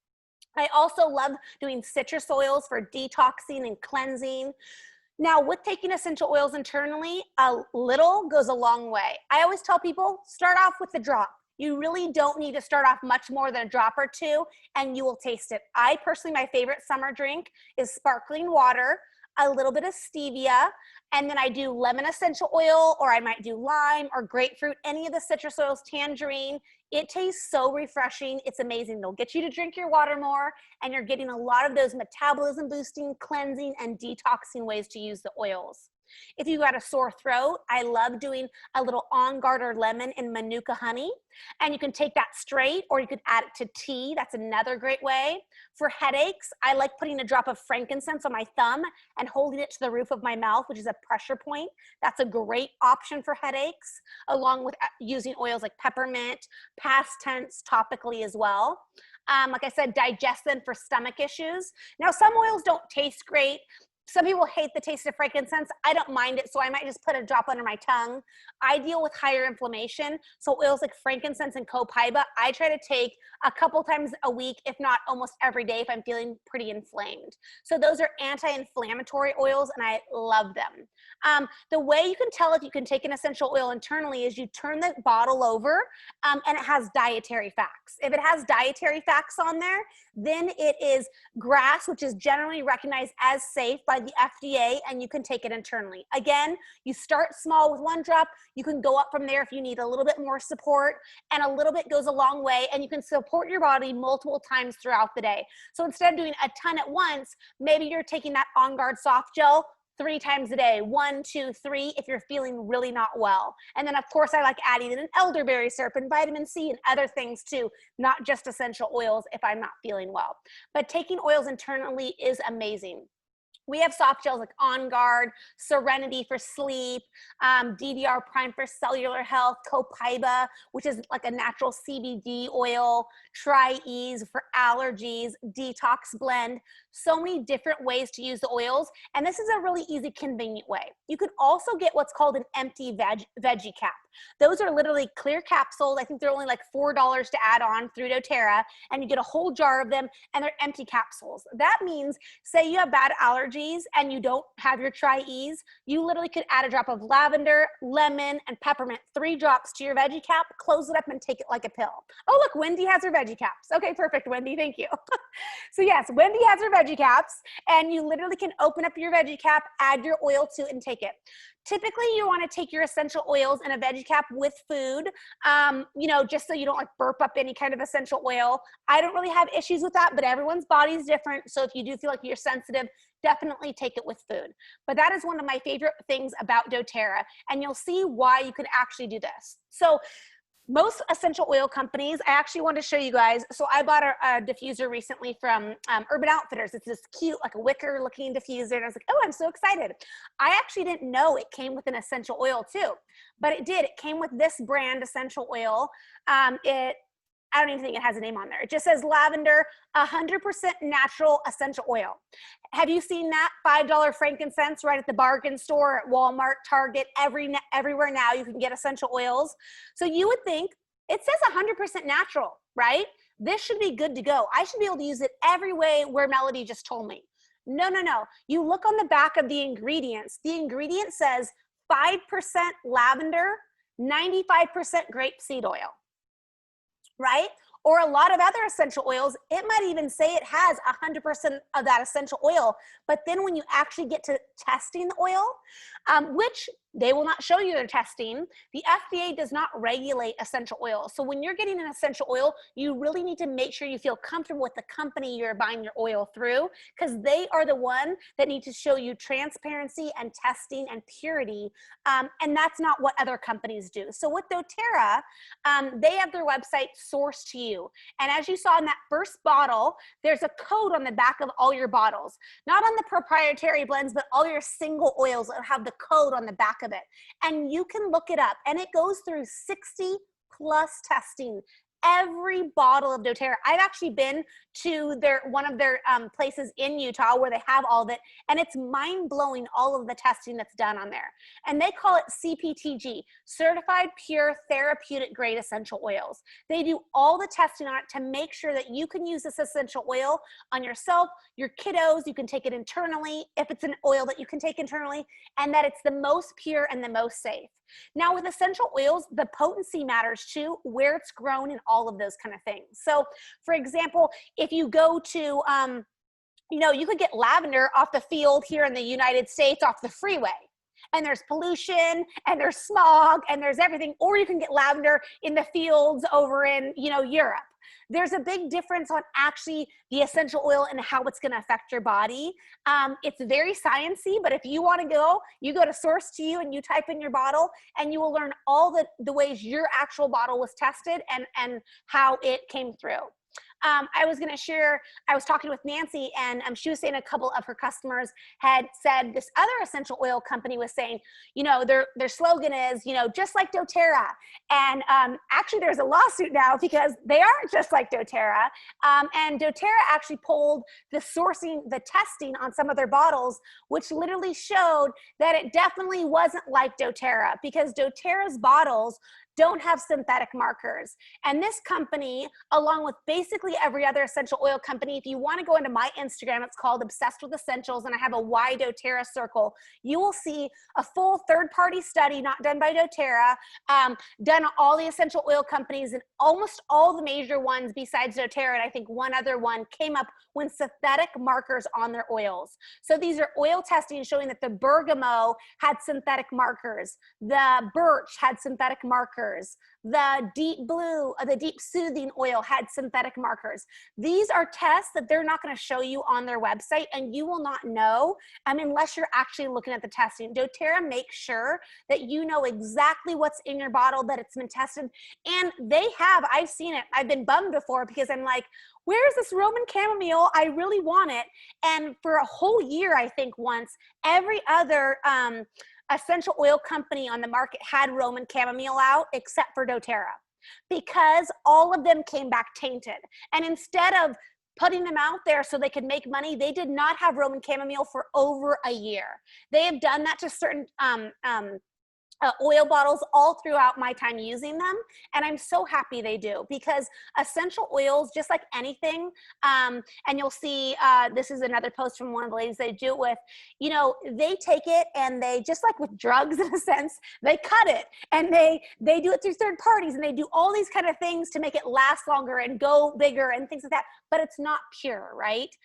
I also love doing citrus oils for detoxing and cleansing. Now, with taking essential oils internally, a little goes a long way. I always tell people, start off with the drop. You really don't need to start off much more than a drop or two, and you will taste it. I personally, my favorite summer drink is sparkling water, a little bit of stevia, and then I do lemon essential oil, or I might do lime or grapefruit, any of the citrus oils, tangerine. It tastes so refreshing. It's amazing. They'll get you to drink your water more, and you're getting a lot of those metabolism boosting, cleansing, and detoxing ways to use the oils. If you got a sore throat, I love doing a little On Guard or lemon in Manuka honey. And you can take that straight, or you could add it to tea. That's another great way. For headaches, I like putting a drop of frankincense on my thumb and holding it to the roof of my mouth, which is a pressure point. That's a great option for headaches, along with using oils like peppermint, past tense, topically as well. Like I said, Digestive for stomach issues. Now, some oils don't taste great. Some people hate the taste of frankincense. I don't mind it, so I might just put a drop under my tongue. I deal with higher inflammation, so oils like frankincense and Copaiba, I try to take a couple times a week, if not almost every day if I'm feeling pretty inflamed. So those are anti-inflammatory oils, and I love them. The way you can tell if you can take an essential oil internally is you turn the bottle over, and it has dietary facts. If it has dietary facts on there, then it is grass, which is generally recognized as safe by the FDA, and you can take it internally. Again, you start small with one drop. You can go up from there if you need a little bit more support, and a little bit goes a long way, and you can support your body multiple times throughout the day. So instead of doing a ton at once, maybe you're taking that On Guard soft gel 3 times a day, 1, 2, 3, if you're feeling really not well. And then of course I like adding in an elderberry syrup and vitamin C and other things too, not just essential oils if I'm not feeling well. But taking oils internally is amazing. We have soft gels like On Guard, Serenity for sleep, DDR Prime for cellular health, Copaiba, which is like a natural CBD oil, Tri-Ease for allergies, Detox Blend. So many different ways to use the oils. And this is a really easy, convenient way. You can also get what's called an empty veggie cap. Those are literally clear capsules. I think they're only like $4 to add on through doTERRA, and you get a whole jar of them, and they're empty capsules. That means, say you have bad allergies and you don't have your Tri-Ease, you literally could add a drop of lavender, lemon, and peppermint, 3 drops to your veggie cap, close it up, and take it like a pill. Oh, look, Wendy has her veggie caps. Okay, perfect, Wendy, thank you. So yes, Wendy has her veggie caps, and you literally can open up your veggie cap, add your oil to it, and take it. Typically, you want to take your essential oils in a veggie cap with food, you know, just so you don't like burp up any kind of essential oil. I don't really have issues with that, but everyone's body is different. So if you do feel like you're sensitive, definitely take it with food. But that is one of my favorite things about doTERRA, and you'll see why you can actually do this. So most essential oil companies, I actually want to show you guys. So I bought a diffuser recently from Urban Outfitters. It's this cute, like a wicker looking diffuser. And I was like, oh, I'm so excited. I actually didn't know it came with an essential oil too, but it did. It came with this brand essential oil. I don't even think it has a name on there. It just says lavender, 100% natural essential oil. Have you seen that $5 frankincense right at the bargain store at Walmart, Target, everywhere now you can get essential oils? So you would think it says 100% natural, right? This should be good to go. I should be able to use it every way where Melody just told me. No, no, no. You look on the back of the ingredients. The ingredient says 5% lavender, 95% grapeseed oil. Right? Or a lot of other essential oils, it might even say it has 100% of that essential oil. But then when you actually get to testing the oil, which they will not show you their testing, the FDA does not regulate essential oils. So when you're getting an essential oil, you really need to make sure you feel comfortable with the company you're buying your oil through, because they are the one that need to show you transparency and testing and purity. And that's not what other companies do. So with doTERRA, they have their website sourced to you. And as you saw in that first bottle, there's a code on the back of all your bottles, not on the proprietary blends, but all your single oils that have the code on the back of it. And you can look it up, and it goes through 60 plus testing. Every bottle of doTERRA. I've actually been to one of their places in Utah where they have all of it, and it's mind-blowing all of the testing that's done on there. And they call it CPTG, Certified Pure Therapeutic Grade Essential Oils. They do all the testing on it to make sure that you can use this essential oil on yourself, your kiddos, you can take it internally, if it's an oil that you can take internally, and that it's the most pure and the most safe. Now with essential oils, the potency matters too, where it's grown and all of those kind of things. So for example, if you go to, you know, you could get lavender off the field here in the United States off the freeway, and there's pollution and there's smog and there's everything, or you can get lavender in the fields over in, you know, Europe. There's a big difference on actually the essential oil and how it's going to affect your body. It's very sciencey, but if you want to go, you go to Source to You and you type in your bottle, and you will learn all the ways your actual bottle was tested and how it came through. I was going to share, I was talking with Nancy, and she was saying a couple of her customers had said this other essential oil company was saying, you know, their slogan is, you know, just like doTERRA. And actually there's a lawsuit now because they aren't just like doTERRA. And doTERRA actually pulled the testing on some of their bottles, which literally showed that it definitely wasn't like doTERRA, because doTERRA's bottles don't have synthetic markers. And this company, along with basically every other essential oil company, if you want to go into my Instagram, it's called Obsessed with Essentials, and I have a Why doTERRA circle. You will see a full third-party study, not done by doTERRA, done on all the essential oil companies, and almost all the major ones besides doTERRA, and I think one other one, came up with synthetic markers on their oils. So these are oil testing showing that the bergamot had synthetic markers, the birch had synthetic markers, markers. The deep blue, the deep soothing oil had synthetic markers. These are tests that they're not going to show you on their website, and you will not know unless you're actually looking at the testing. doTERRA makes sure that you know exactly what's in your bottle, that it's been tested. And I've seen it. I've been bummed before because I'm like, where's this Roman chamomile? I really want it. And for a whole year, I think once, every other essential oil company on the market had Roman chamomile out except for doTERRA, because all of them came back tainted. And instead of putting them out there so they could make money, they did not have Roman chamomile for over a year. They have done that to certain oil bottles all throughout my time using them. And I'm so happy they do, because essential oils, just like anything, and you'll see, this is another post from one of the ladies they do it with, they take it and they, just like with drugs in a sense, they cut it and they do it through third parties, and they do all these kind of things to make it last longer and go bigger and things like that, but it's not pure, right?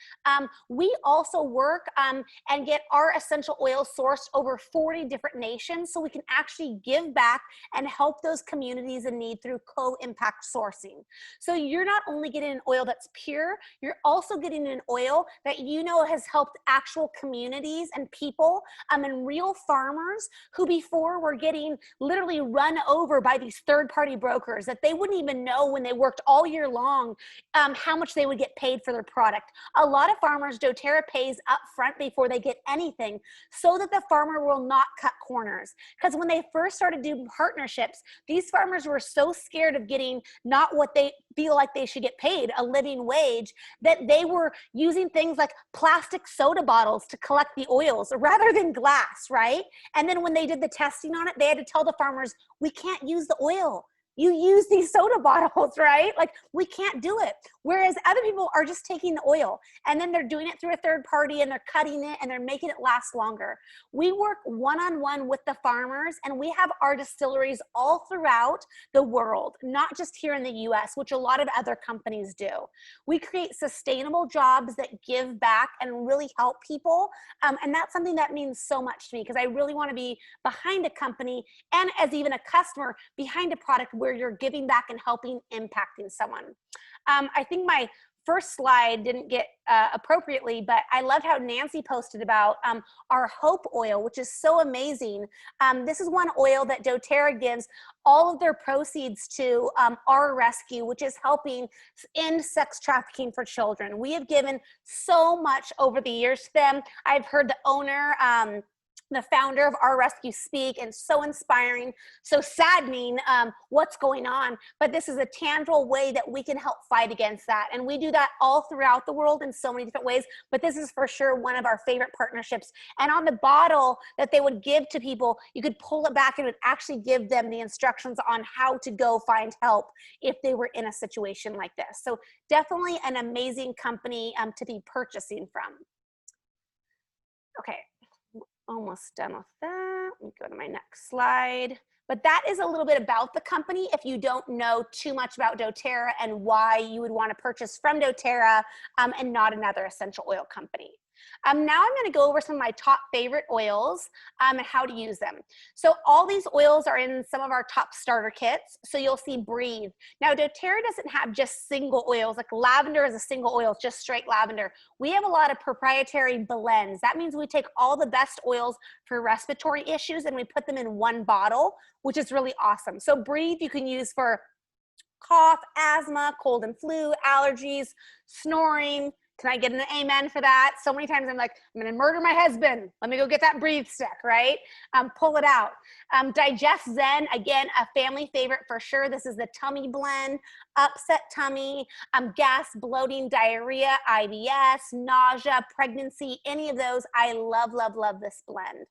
We also work and get our essential oils sourced over 40 different nations, so we can actually give back and help those communities in need through co-impact sourcing. So you're not only getting an oil that's pure, you're also getting an oil that has helped actual communities and people and real farmers who before were getting literally run over by these third-party brokers that they wouldn't even know when they worked all year long how much they would get paid for their product. A lot of farmers, doTERRA pays up front before they get anything, so that the farmer will not cut corners. Because when they first started doing partnerships, these farmers were so scared of getting not what they feel like they should get paid, a living wage, that they were using things like plastic soda bottles to collect the oils rather than glass, right? And then when they did the testing on it, they had to tell the farmers, we can't use the oil. You use these soda bottles, right? Like, we can't do it. Whereas other people are just taking the oil and then they're doing it through a third party and they're cutting it and they're making it last longer. We work one-on-one with the farmers, and we have our distilleries all throughout the world, not just here in the US, which a lot of other companies do. We create sustainable jobs that give back and really help people. And that's something that means so much to me, because I really want to be behind a company, and as even a customer, behind a product where you're giving back and helping, impacting someone. I think my first slide didn't get appropriately, but I loved how Nancy posted about our Hope oil, which is so amazing. This is one oil that doTERRA gives all of their proceeds to our rescue, which is helping end sex trafficking for children. We have given so much over the years to them. I've heard the owner, the founder of Our Rescue speak, and so inspiring, so saddening what's going on. But this is a tangible way that we can help fight against that. And we do that all throughout the world in so many different ways, but this is for sure one of our favorite partnerships. And on the bottle that they would give to people, you could pull it back and it would actually give them the instructions on how to go find help if they were in a situation like this. So definitely an amazing company to be purchasing from. Okay. Almost done with that. Let me go to my next slide. But that is a little bit about the company if you don't know too much about doTERRA and why you would want to purchase from doTERRA and not another essential oil company. Now I'm going to go over some of my top favorite oils and how to use them. So all these oils are in some of our top starter kits. So you'll see Breathe. Now doTERRA doesn't have just single oils, like lavender is a single oil, just straight lavender. We have a lot of proprietary blends. That means we take all the best oils for respiratory issues and we put them in one bottle, which is really awesome. So Breathe you can use for cough, asthma, cold and flu, allergies, snoring. Can I get an amen for that? So many times I'm like, I'm going to murder my husband. Let me go get that Breathe stick, right? Pull it out. Digest Zen, again, a family favorite for sure. This is the tummy blend, upset tummy, gas, bloating, diarrhea, IBS, nausea, pregnancy, any of those. I love, love, love this blend.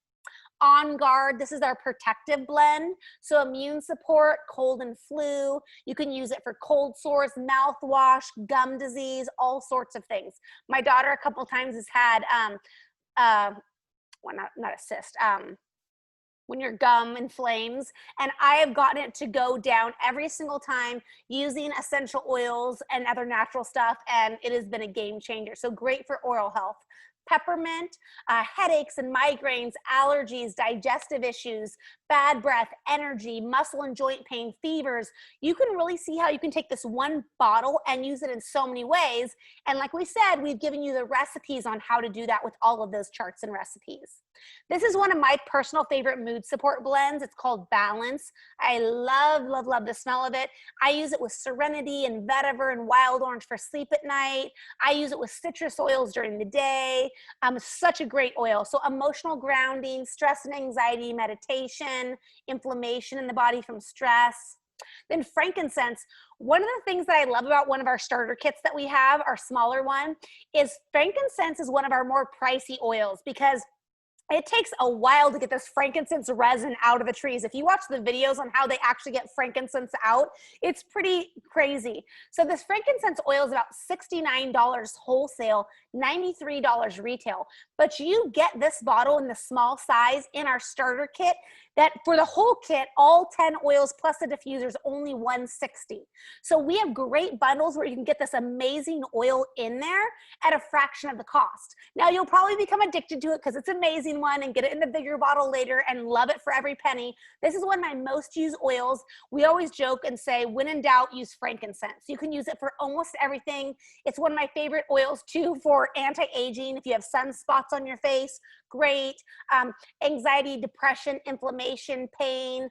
On Guard, this is our protective blend. So immune support, cold and flu. You can use it for cold sores, mouthwash, gum disease, all sorts of things. My daughter a couple times has had, well, not a cyst, when your gum inflames, and I have gotten it to go down every single time using essential oils and other natural stuff, and it has been a game changer. So great for oral health. peppermint, headaches and migraines, allergies, digestive issues, bad breath, energy, muscle and joint pain, fevers. You can really see how you can take this one bottle and use it in so many ways. And like we said, we've given you the recipes on how to do that with all of those charts and recipes. This is one of my personal favorite mood support blends. It's called Balance. I love, love, love the smell of it. I use it with Serenity and Vetiver and Wild Orange for sleep at night. I use it with citrus oils during the day. Such a great oil. So emotional grounding, stress and anxiety, meditation, inflammation in the body from stress. Then frankincense. One of the things that I love about one of our starter kits that we have, our smaller one, is frankincense is one of our more pricey oils because it takes a while to get this frankincense resin out of the trees. If you watch the videos on how they actually get frankincense out, it's pretty crazy. So this frankincense oil is about $69 wholesale, $93 retail. But you get this bottle in the small size in our starter kit that for the whole kit, all 10 oils plus the diffusers, only $160. So we have great bundles where you can get this amazing oil in there at a fraction of the cost. Now you'll probably become addicted to it because it's an amazing one and get it in the bigger bottle later and love it for every penny. This is one of my most used oils. We always joke and say, when in doubt, use frankincense. You can use it for almost everything. It's one of my favorite oils too for anti-aging. If you have sunspots on your face, great. Anxiety, depression, inflammation, pain,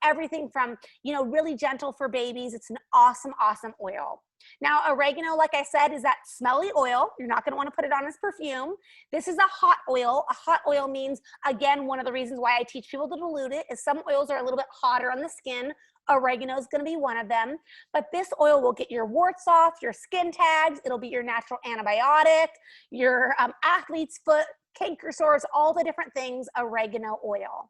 everything from, really gentle for babies. It's an awesome, awesome oil. Now, oregano, like I said, is that smelly oil. You're not going to want to put it on as perfume. This is a hot oil. A hot oil means, again, one of the reasons why I teach people to dilute it is some oils are a little bit hotter on the skin. Oregano is going to be one of them. But this oil will get your warts off, your skin tags. It'll be your natural antibiotic, your athlete's foot, canker sores, all the different things, oregano oil.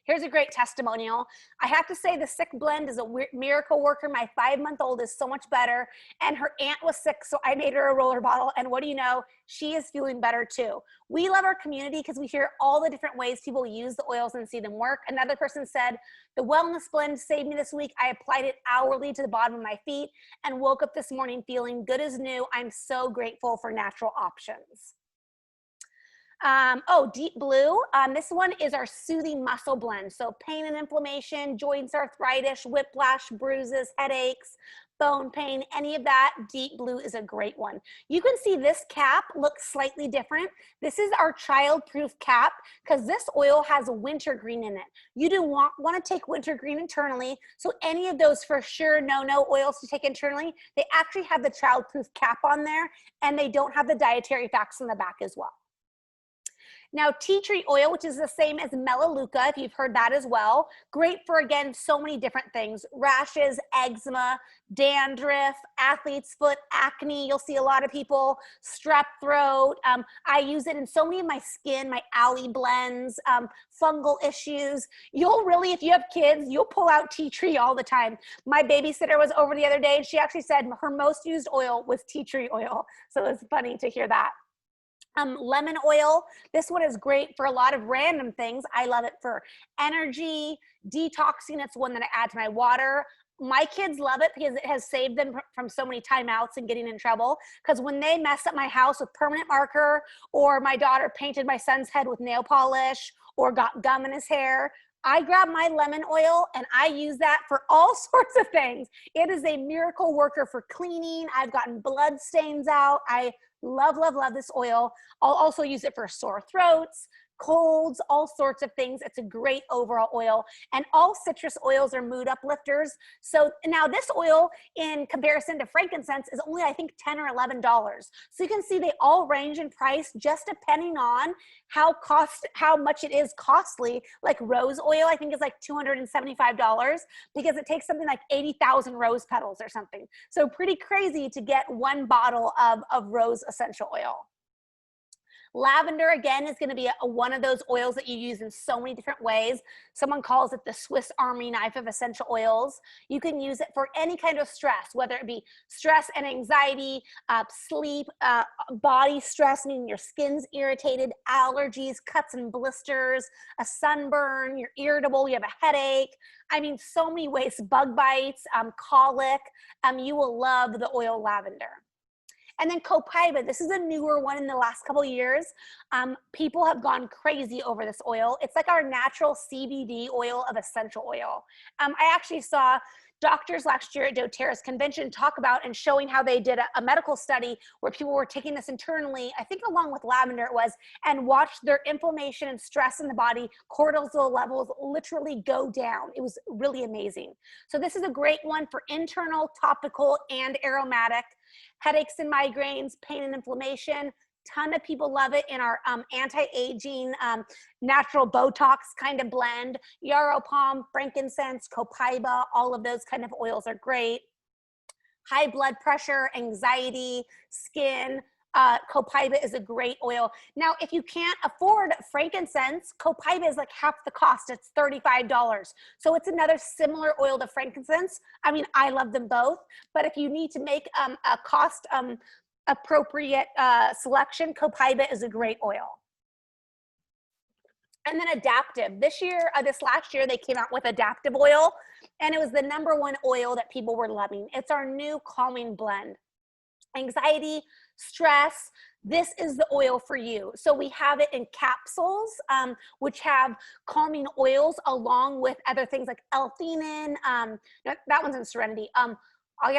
Here's a great testimonial. I have to say the sick blend is a miracle worker. My 5-month-old is so much better and her aunt was sick, so I made her a roller bottle, and what do you know? She is feeling better too. We love our community because we hear all the different ways people use the oils and see them work. Another person said, the wellness blend saved me this week. I applied it hourly to the bottom of my feet and woke up this morning feeling good as new. I'm so grateful for natural options. Deep Blue. This one is our soothing muscle blend. So pain and inflammation, joints, arthritis, whiplash, bruises, headaches, bone pain, any of that, Deep Blue is a great one. You can see this cap looks slightly different. This is our child-proof cap because this oil has wintergreen in it. You do want to take wintergreen internally. So any of those for sure no oils to take internally, they actually have the child-proof cap on there and they don't have the dietary facts on the back as well. Now, tea tree oil, which is the same as Melaleuca, if you've heard that as well. Great for, again, so many different things. Rashes, eczema, dandruff, athlete's foot, acne. You'll see a lot of people, strep throat. I use it in so many of my skin, my aloe blends, fungal issues. You'll really, if you have kids, you'll pull out tea tree all the time. My babysitter was over the other day and she actually said her most used oil was tea tree oil. So it's funny to hear that. Lemon oil. This one is great for a lot of random things. I love it for energy, detoxing. It's one that I add to my water. My kids love it because it has saved them from so many timeouts and getting in trouble. Because when they mess up my house with permanent marker, or my daughter painted my son's head with nail polish, or got gum in his hair, I grab my lemon oil and I use that for all sorts of things. It is a miracle worker for cleaning. I've gotten blood stains out. I love, love, love this oil. I'll also use it for sore throats, colds, all sorts of things. It's a great overall oil. And all citrus oils are mood uplifters. So now this oil, in comparison to frankincense, is only, I think, $10 or $11. So you can see they all range in price just depending on how much it is costly. Like rose oil, I think is like $275 because it takes something like 80,000 rose petals or something. So pretty crazy to get one bottle of rose essential oil. Lavender, again, is going to be one of those oils that you use in so many different ways. Someone calls it the Swiss Army knife of essential oils. You can use it for any kind of stress, whether it be stress and anxiety, sleep, body stress, meaning your skin's irritated, allergies, cuts and blisters, a sunburn, you're irritable, you have a headache. I mean, so many ways, bug bites, colic. You will love the oil lavender. And then Copaiba, this is a newer one in the last couple of years. People have gone crazy over this oil. It's like our natural CBD oil of essential oil. I actually saw doctors last year at Doterra's convention talk about and showing how they did a medical study where people were taking this internally, I think along with lavender it was, and watched their inflammation and stress in the body, cortisol levels literally go down. It was really amazing. So this is a great one for internal, topical, and aromatic. Headaches and migraines, pain and inflammation. Ton of people love it in our anti-aging natural Botox kind of blend. Yarrow palm, frankincense, copaiba, all of those kind of oils are great. High blood pressure, anxiety, skin, copaiba is a great oil. Now, if you can't afford frankincense, copaiba is like half the cost. It's $35. So it's another similar oil to frankincense. I mean, I love them both, but if you need to make a cost appropriate selection, copaiba is a great oil. And then Adaptive. This last year, they came out with Adaptive oil, and it was the #1 oil that people were loving. It's our new calming blend. Anxiety, stress, this is the oil for you. So we have it in capsules, which have calming oils along with other things like L-theanine. That one's in Serenity. I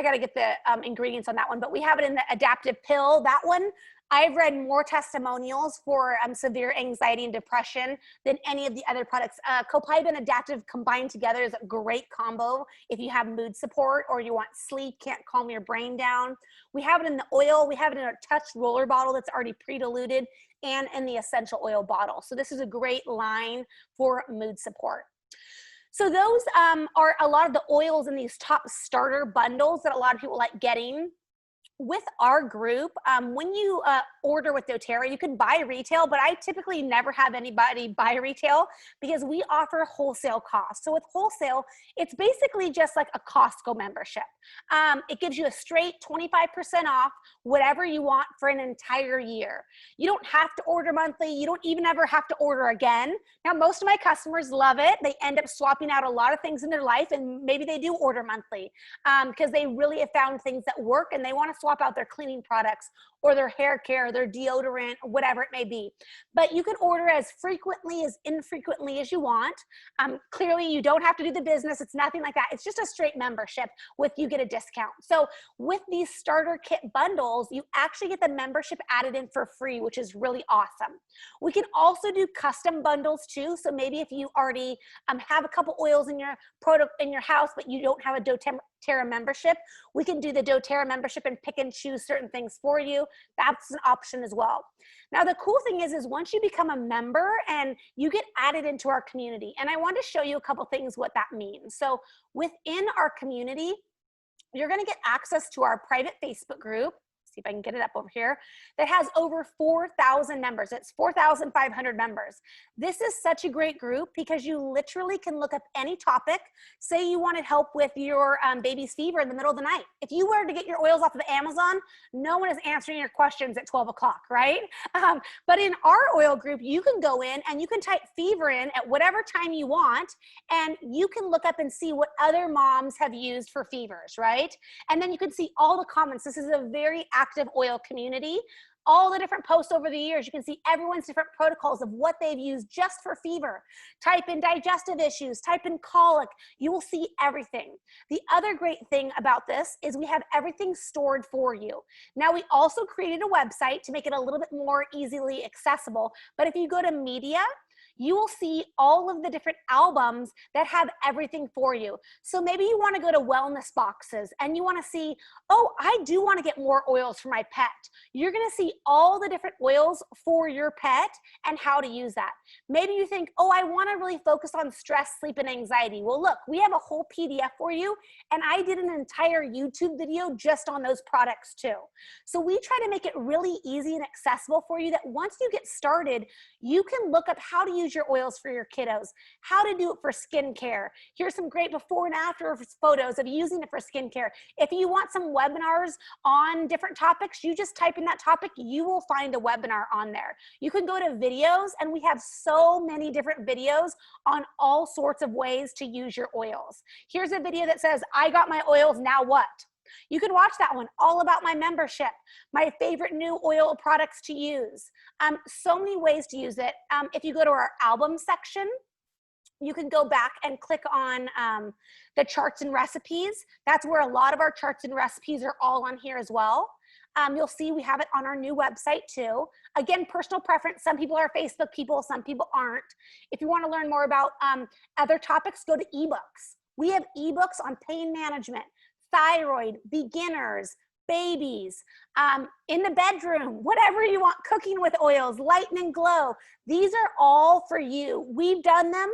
gotta get the ingredients on that one, but we have it in the Adaptive pill. That one, I've read more testimonials for severe anxiety and depression than any of the other products. Copaiba and Adaptive combined together is a great combo if you have mood support or you want sleep, can't calm your brain down. We have it in the oil. We have it in a touch roller bottle that's already pre-diluted and in the essential oil bottle. So this is a great line for mood support. So those are a lot of the oils in these top starter bundles that a lot of people like getting. With our group, when you order with doTERRA, you can buy retail, but I typically never have anybody buy retail because we offer wholesale costs. So with wholesale, it's basically just like a Costco membership. It gives you a straight 25% off whatever you want for an entire year. You don't have to order monthly. You don't even ever have to order again. Now, most of my customers love it. They end up swapping out a lot of things in their life, and maybe they do order monthly because they really have found things that work and they want to swap out their cleaning products or their hair care, their deodorant, whatever it may be. But you can order as frequently, as infrequently as you want. Clearly, you don't have to do the business. It's nothing like that. It's just a straight membership with you get a discount. So with these starter kit bundles, you actually get the membership added in for free, which is really awesome. We can also do custom bundles too. So maybe if you already have a couple oils in your product in your house, but you don't have a doTERRA membership, we can do the doTERRA membership and pick and choose certain things for you. That's an option as well. Now, the cool thing is once you become a member and you get added into our community, and I want to show you a couple things what that means. So within our community, you're going to get access to our private Facebook group. See if I can get it up over here, that has over 4,000 members. It's 4,500 members. This is such a great group because you literally can look up any topic. Say you wanted help with your baby's fever in the middle of the night. If you were to get your oils off of Amazon, no one is answering your questions at 12 o'clock, right? But in our oil group, you can go in and you can type fever in at whatever time you want, and you can look up and see what other moms have used for fevers, right? And then you can see all the comments. This is a very active oil community. All the different posts over the years, you can see everyone's different protocols of what they've used just for fever. Type in digestive issues, type in colic, you will see everything. The other great thing about this is we have everything stored for you. Now, we also created a website to make it a little bit more easily accessible, but if you go to media, you will see all of the different albums that have everything for you. So maybe you want to go to wellness boxes and you want to see, oh, I do want to get more oils for my pet. You're going to see all the different oils for your pet and how to use that. Maybe you think, oh, I want to really focus on stress, sleep, and anxiety. Well, look, we have a whole PDF for you, and I did an entire YouTube video just on those products too. So we try to make it really easy and accessible for you that once you get started, you can look up how to use your oils for your kiddos, how to do it for skincare. Here's some great before and after photos of using it for skincare. If you want some webinars on different topics, you just type in that topic, you will find a webinar on there. You can go to videos, and we have so many different videos on all sorts of ways to use your oils. Here's a video that says, I got my oils, now what? You can watch that one, all about my membership, my favorite new oil products to use. So many ways to use it. If you go to our album section, you can go back and click on the charts and recipes. That's where a lot of our charts and recipes are all on here as well. You'll see we have it on our new website too. Again, personal preference. Some people are Facebook people, some people aren't. If you want to learn more about other topics, go to ebooks. We have ebooks on pain management, thyroid, beginners, babies, in the bedroom, whatever you want, cooking with oils, lighten and glow. These are all for you. We've done them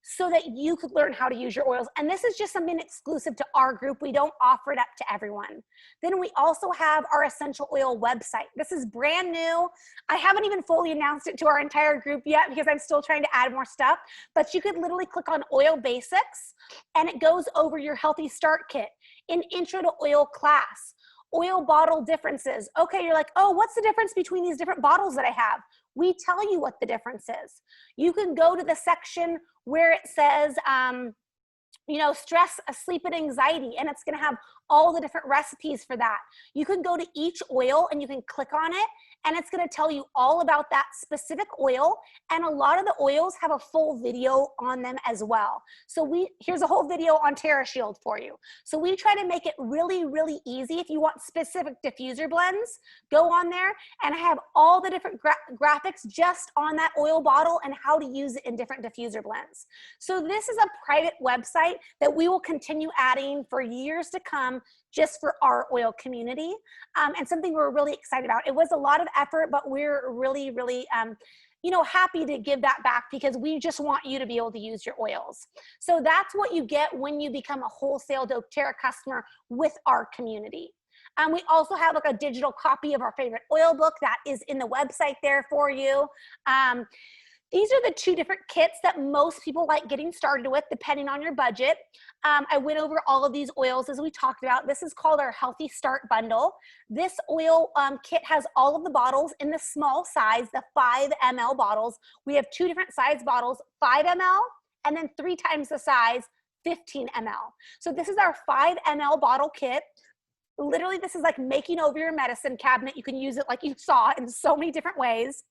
so that you could learn how to use your oils. And this is just something exclusive to our group. We don't offer it up to everyone. Then we also have our essential oil website. This is brand new. I haven't even fully announced it to our entire group yet because I'm still trying to add more stuff, but you could literally click on oil basics and it goes over your healthy start kit, an intro to oil class, oil bottle differences. Okay, you're like, oh, what's the difference between these different bottles that I have? We tell you what the difference is. You can go to the section where it says, stress, sleep, and anxiety, and it's going to have all the different recipes for that. You can go to each oil and you can click on it, and it's going to tell you all about that specific oil. And a lot of the oils have a full video on them as well. So here's a whole video on TerraShield for you. So we try to make it really, really easy. If you want specific diffuser blends, go on there, and I have all the different graphics just on that oil bottle and how to use it in different diffuser blends. So this is a private website that we will continue adding for years to come, just for our oil community, and something we're really excited about. It was a lot of effort, but we're really, really happy to give that back because we just want you to be able to use your oils. So that's what you get when you become a wholesale Doterra customer with our community. We also have like a digital copy of our favorite oil book that is in the website there for you. These are the two different kits that most people like getting started with, depending on your budget. I went over all of these oils as we talked about. This is called our Healthy Start Bundle. This oil kit has all of the bottles in the small size, the 5 ml bottles. We have two different size bottles, 5 ml, and then 3 times the size, 15 ml. So this is our 5 ml bottle kit. Literally, this is like making over your medicine cabinet. You can use it like you saw in so many different ways.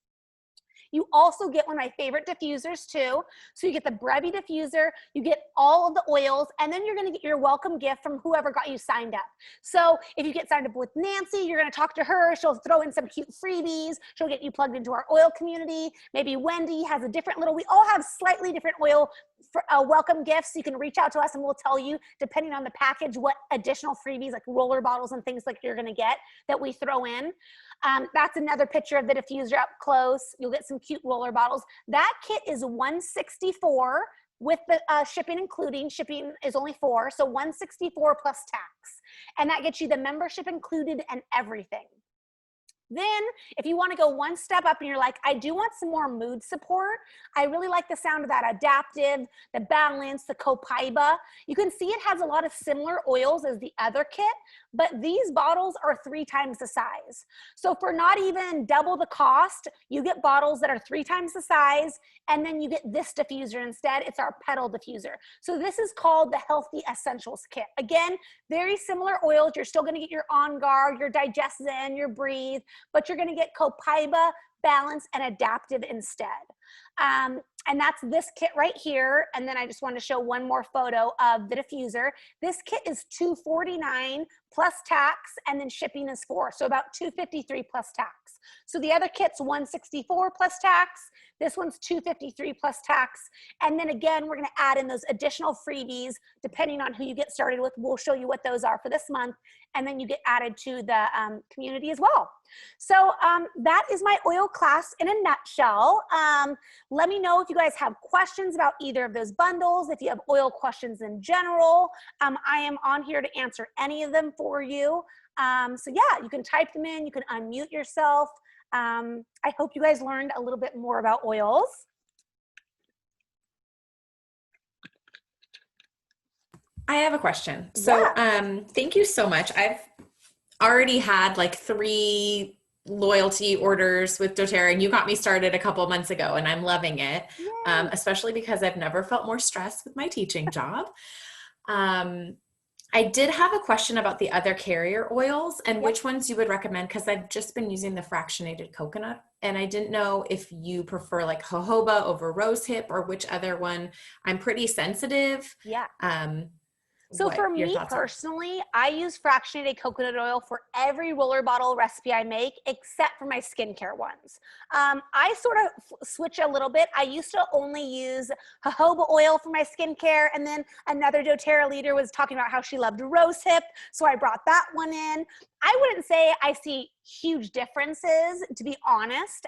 You also get one of my favorite diffusers too. So you get the Brevi diffuser, you get all of the oils, and then you're gonna get your welcome gift from whoever got you signed up. So if you get signed up with Nancy, you're gonna talk to her, she'll throw in some cute freebies, she'll get you plugged into our oil community. Maybe Wendy has a different we all have slightly different oil for, welcome gifts. You can reach out to us and we'll tell you, depending on the package, what additional freebies like roller bottles and things like you're gonna get that we throw in. That's another picture of the diffuser up close. You'll get some cute roller bottles. That kit is $164 with the shipping including. Shipping is only $4, so $164 plus tax. And that gets you the membership included and everything. Then if you want to go one step up and you're like, I do want some more mood support. I really like the sound of that Adaptive, the Balance, the Copaiba. You can see it has a lot of similar oils as the other kit, but these bottles are 3 times the size. So for not even double the cost, you get bottles that are 3 times the size, and then you get this diffuser instead. It's our pedal diffuser. So this is called the Healthy Essentials Kit. Again, very similar oils. You're still going to get your On Guard, your Digestive, your Breathe, but you're going to get Copaiba, Balance, and Adaptive instead. And that's this kit right here. And then I just want to show one more photo of the diffuser. This kit is $249 plus tax, and then shipping is $4. So about $253 plus tax. So the other kit's $164 plus tax. This one's $253 plus tax. And then again, we're going to add in those additional freebies depending on who you get started with. We'll show you what those are for this month. And then you get added to the community as well. So that is my oil class in a nutshell. Let me know if you guys have questions about either of those bundles, if you have oil questions in general. I am on here to answer any of them for you. So yeah, you can type them in, you can unmute yourself. I hope you guys learned a little bit more about oils. I have a question. So thank you so much. I've already had like 3 loyalty orders with Doterra, and you got me started a couple months ago, and I'm loving it, especially because I've never felt more stressed with my teaching job. I did have a question about the other carrier oils and Yep. which ones you would recommend, because I've just been using the fractionated coconut, and I didn't know if you prefer like jojoba over rosehip or which other one. I'm pretty sensitive. Yeah. So What for your me thoughts are? personally, I use fractionated coconut oil for every roller bottle recipe I make, except for my skincare ones. I sort of switch a little bit. I used to only use jojoba oil for my skincare, and then another doTERRA leader was talking about how she loved rosehip, so I brought that one in. I wouldn't say I see huge differences, to be honest.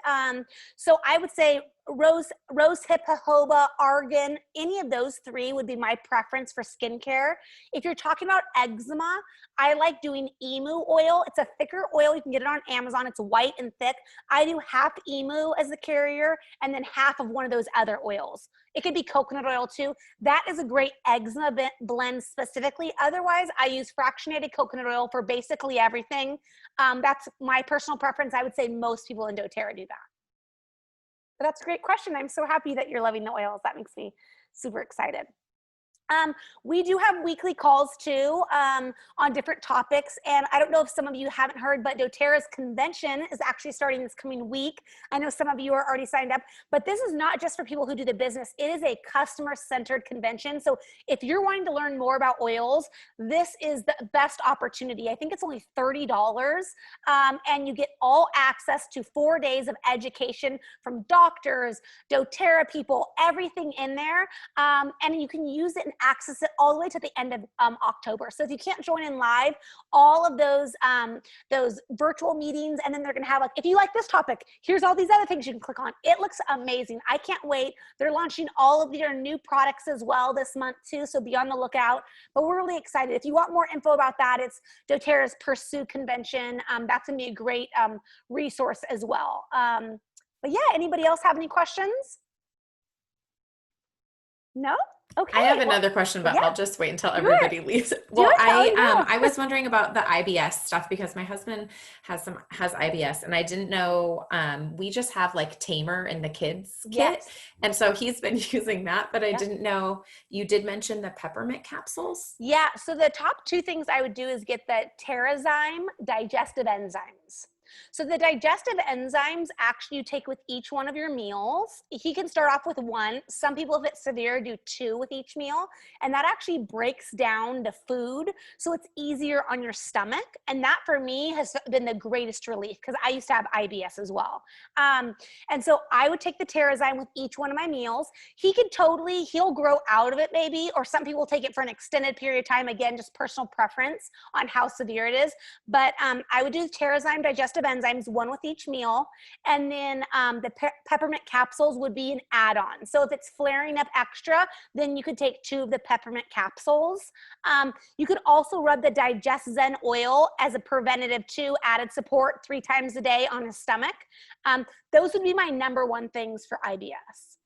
So I would say rosehip, jojoba, argan, any of those three would be my preference for skincare. If you're talking about eczema, I like doing emu oil. It's a thicker oil. You can get it on Amazon. It's white and thick. I do half emu as the carrier and then half of one of those other oils. It could be coconut oil too. That is a great eczema blend specifically. Otherwise, I use fractionated coconut oil for basically everything. That's my personal preference. I would say most people in doTERRA do that. But that's a great question. I'm so happy that you're loving the oils. That makes me super excited. We do have weekly calls too on different topics. And I don't know if some of you haven't heard, but doTERRA's convention is actually starting this coming week. I know some of you are already signed up, but this is not just for people who do the business. It is a customer-centered convention. So if you're wanting to learn more about oils, this is the best opportunity. I think it's only $30, and you get all access to 4 days of education from doctors, doTERRA people, everything in there. And you can use it and access it all the way to the end of October. So if you can't join in live, all of those virtual meetings, and then they're gonna have like, if you like this topic, here's all these other things you can click on. It looks amazing. I can't wait. They're launching all of their new products as well this month too, so be on the lookout. But we're really excited. If you want more info about that, it's doTERRA's Pursue Convention. That's gonna be a great resource as well. But yeah, anybody else have any questions? No? Okay. I have another question, but yeah. I'll just wait until everybody leaves. Well, I was wondering about the IBS stuff because my husband has IBS, and I didn't know. We just have like Tamer in the kids kit, and so he's been using that. But I didn't know you did mention the peppermint capsules. Yeah. So the top two things I would do is get the Terrazyme digestive enzymes. So the digestive enzymes actually you take with each one of your meals. He can start off with one. Some people, if it's severe, do 2 with each meal. And that actually breaks down the food so it's easier on your stomach. And that for me has been the greatest relief because I used to have IBS as well. And so I would take the Terrazyme with each one of my meals. He'll grow out of it maybe, or some people take it for an extended period of time. Again, just personal preference on how severe it is. But I would do Terrazyme digestive enzymes, 1 with each meal. And then the peppermint capsules would be an add-on. So if it's flaring up extra, then you could take 2 of the peppermint capsules. You could also rub the Digestive oil as a preventative too, added support 3 times a day on his stomach. Those would be my number 1 things for IBS.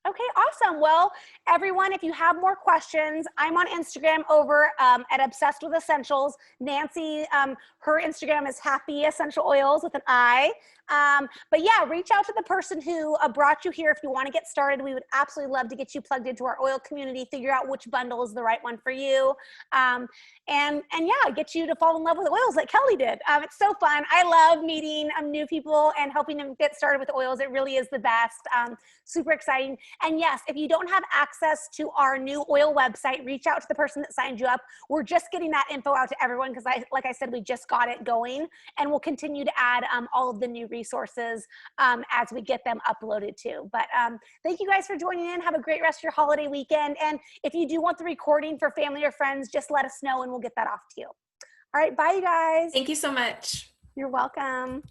Okay, awesome. Well, everyone, if you have more questions, I'm on Instagram over at Obsessed with Essentials. Nancy, her Instagram is Happy Essential Oils with an I. But yeah, reach out to the person who brought you here if you want to get started. We would absolutely love to get you plugged into our oil community, figure out which bundle is the right one for you. And yeah, get you to fall in love with oils like Kelly did. It's so fun. I love meeting new people and helping them get started with oils. It really is the best. Super exciting. And yes, if you don't have access to our new oil website, reach out to the person that signed you up. We're just getting that info out to everyone because like I said, we just got it going, and we'll continue to add all of the new resources as we get them uploaded too. But thank you guys for joining in. Have a great rest of your holiday weekend. And if you do want the recording for family or friends, just let us know and we'll get that off to you. All right, bye you guys. Thank you so much. You're welcome.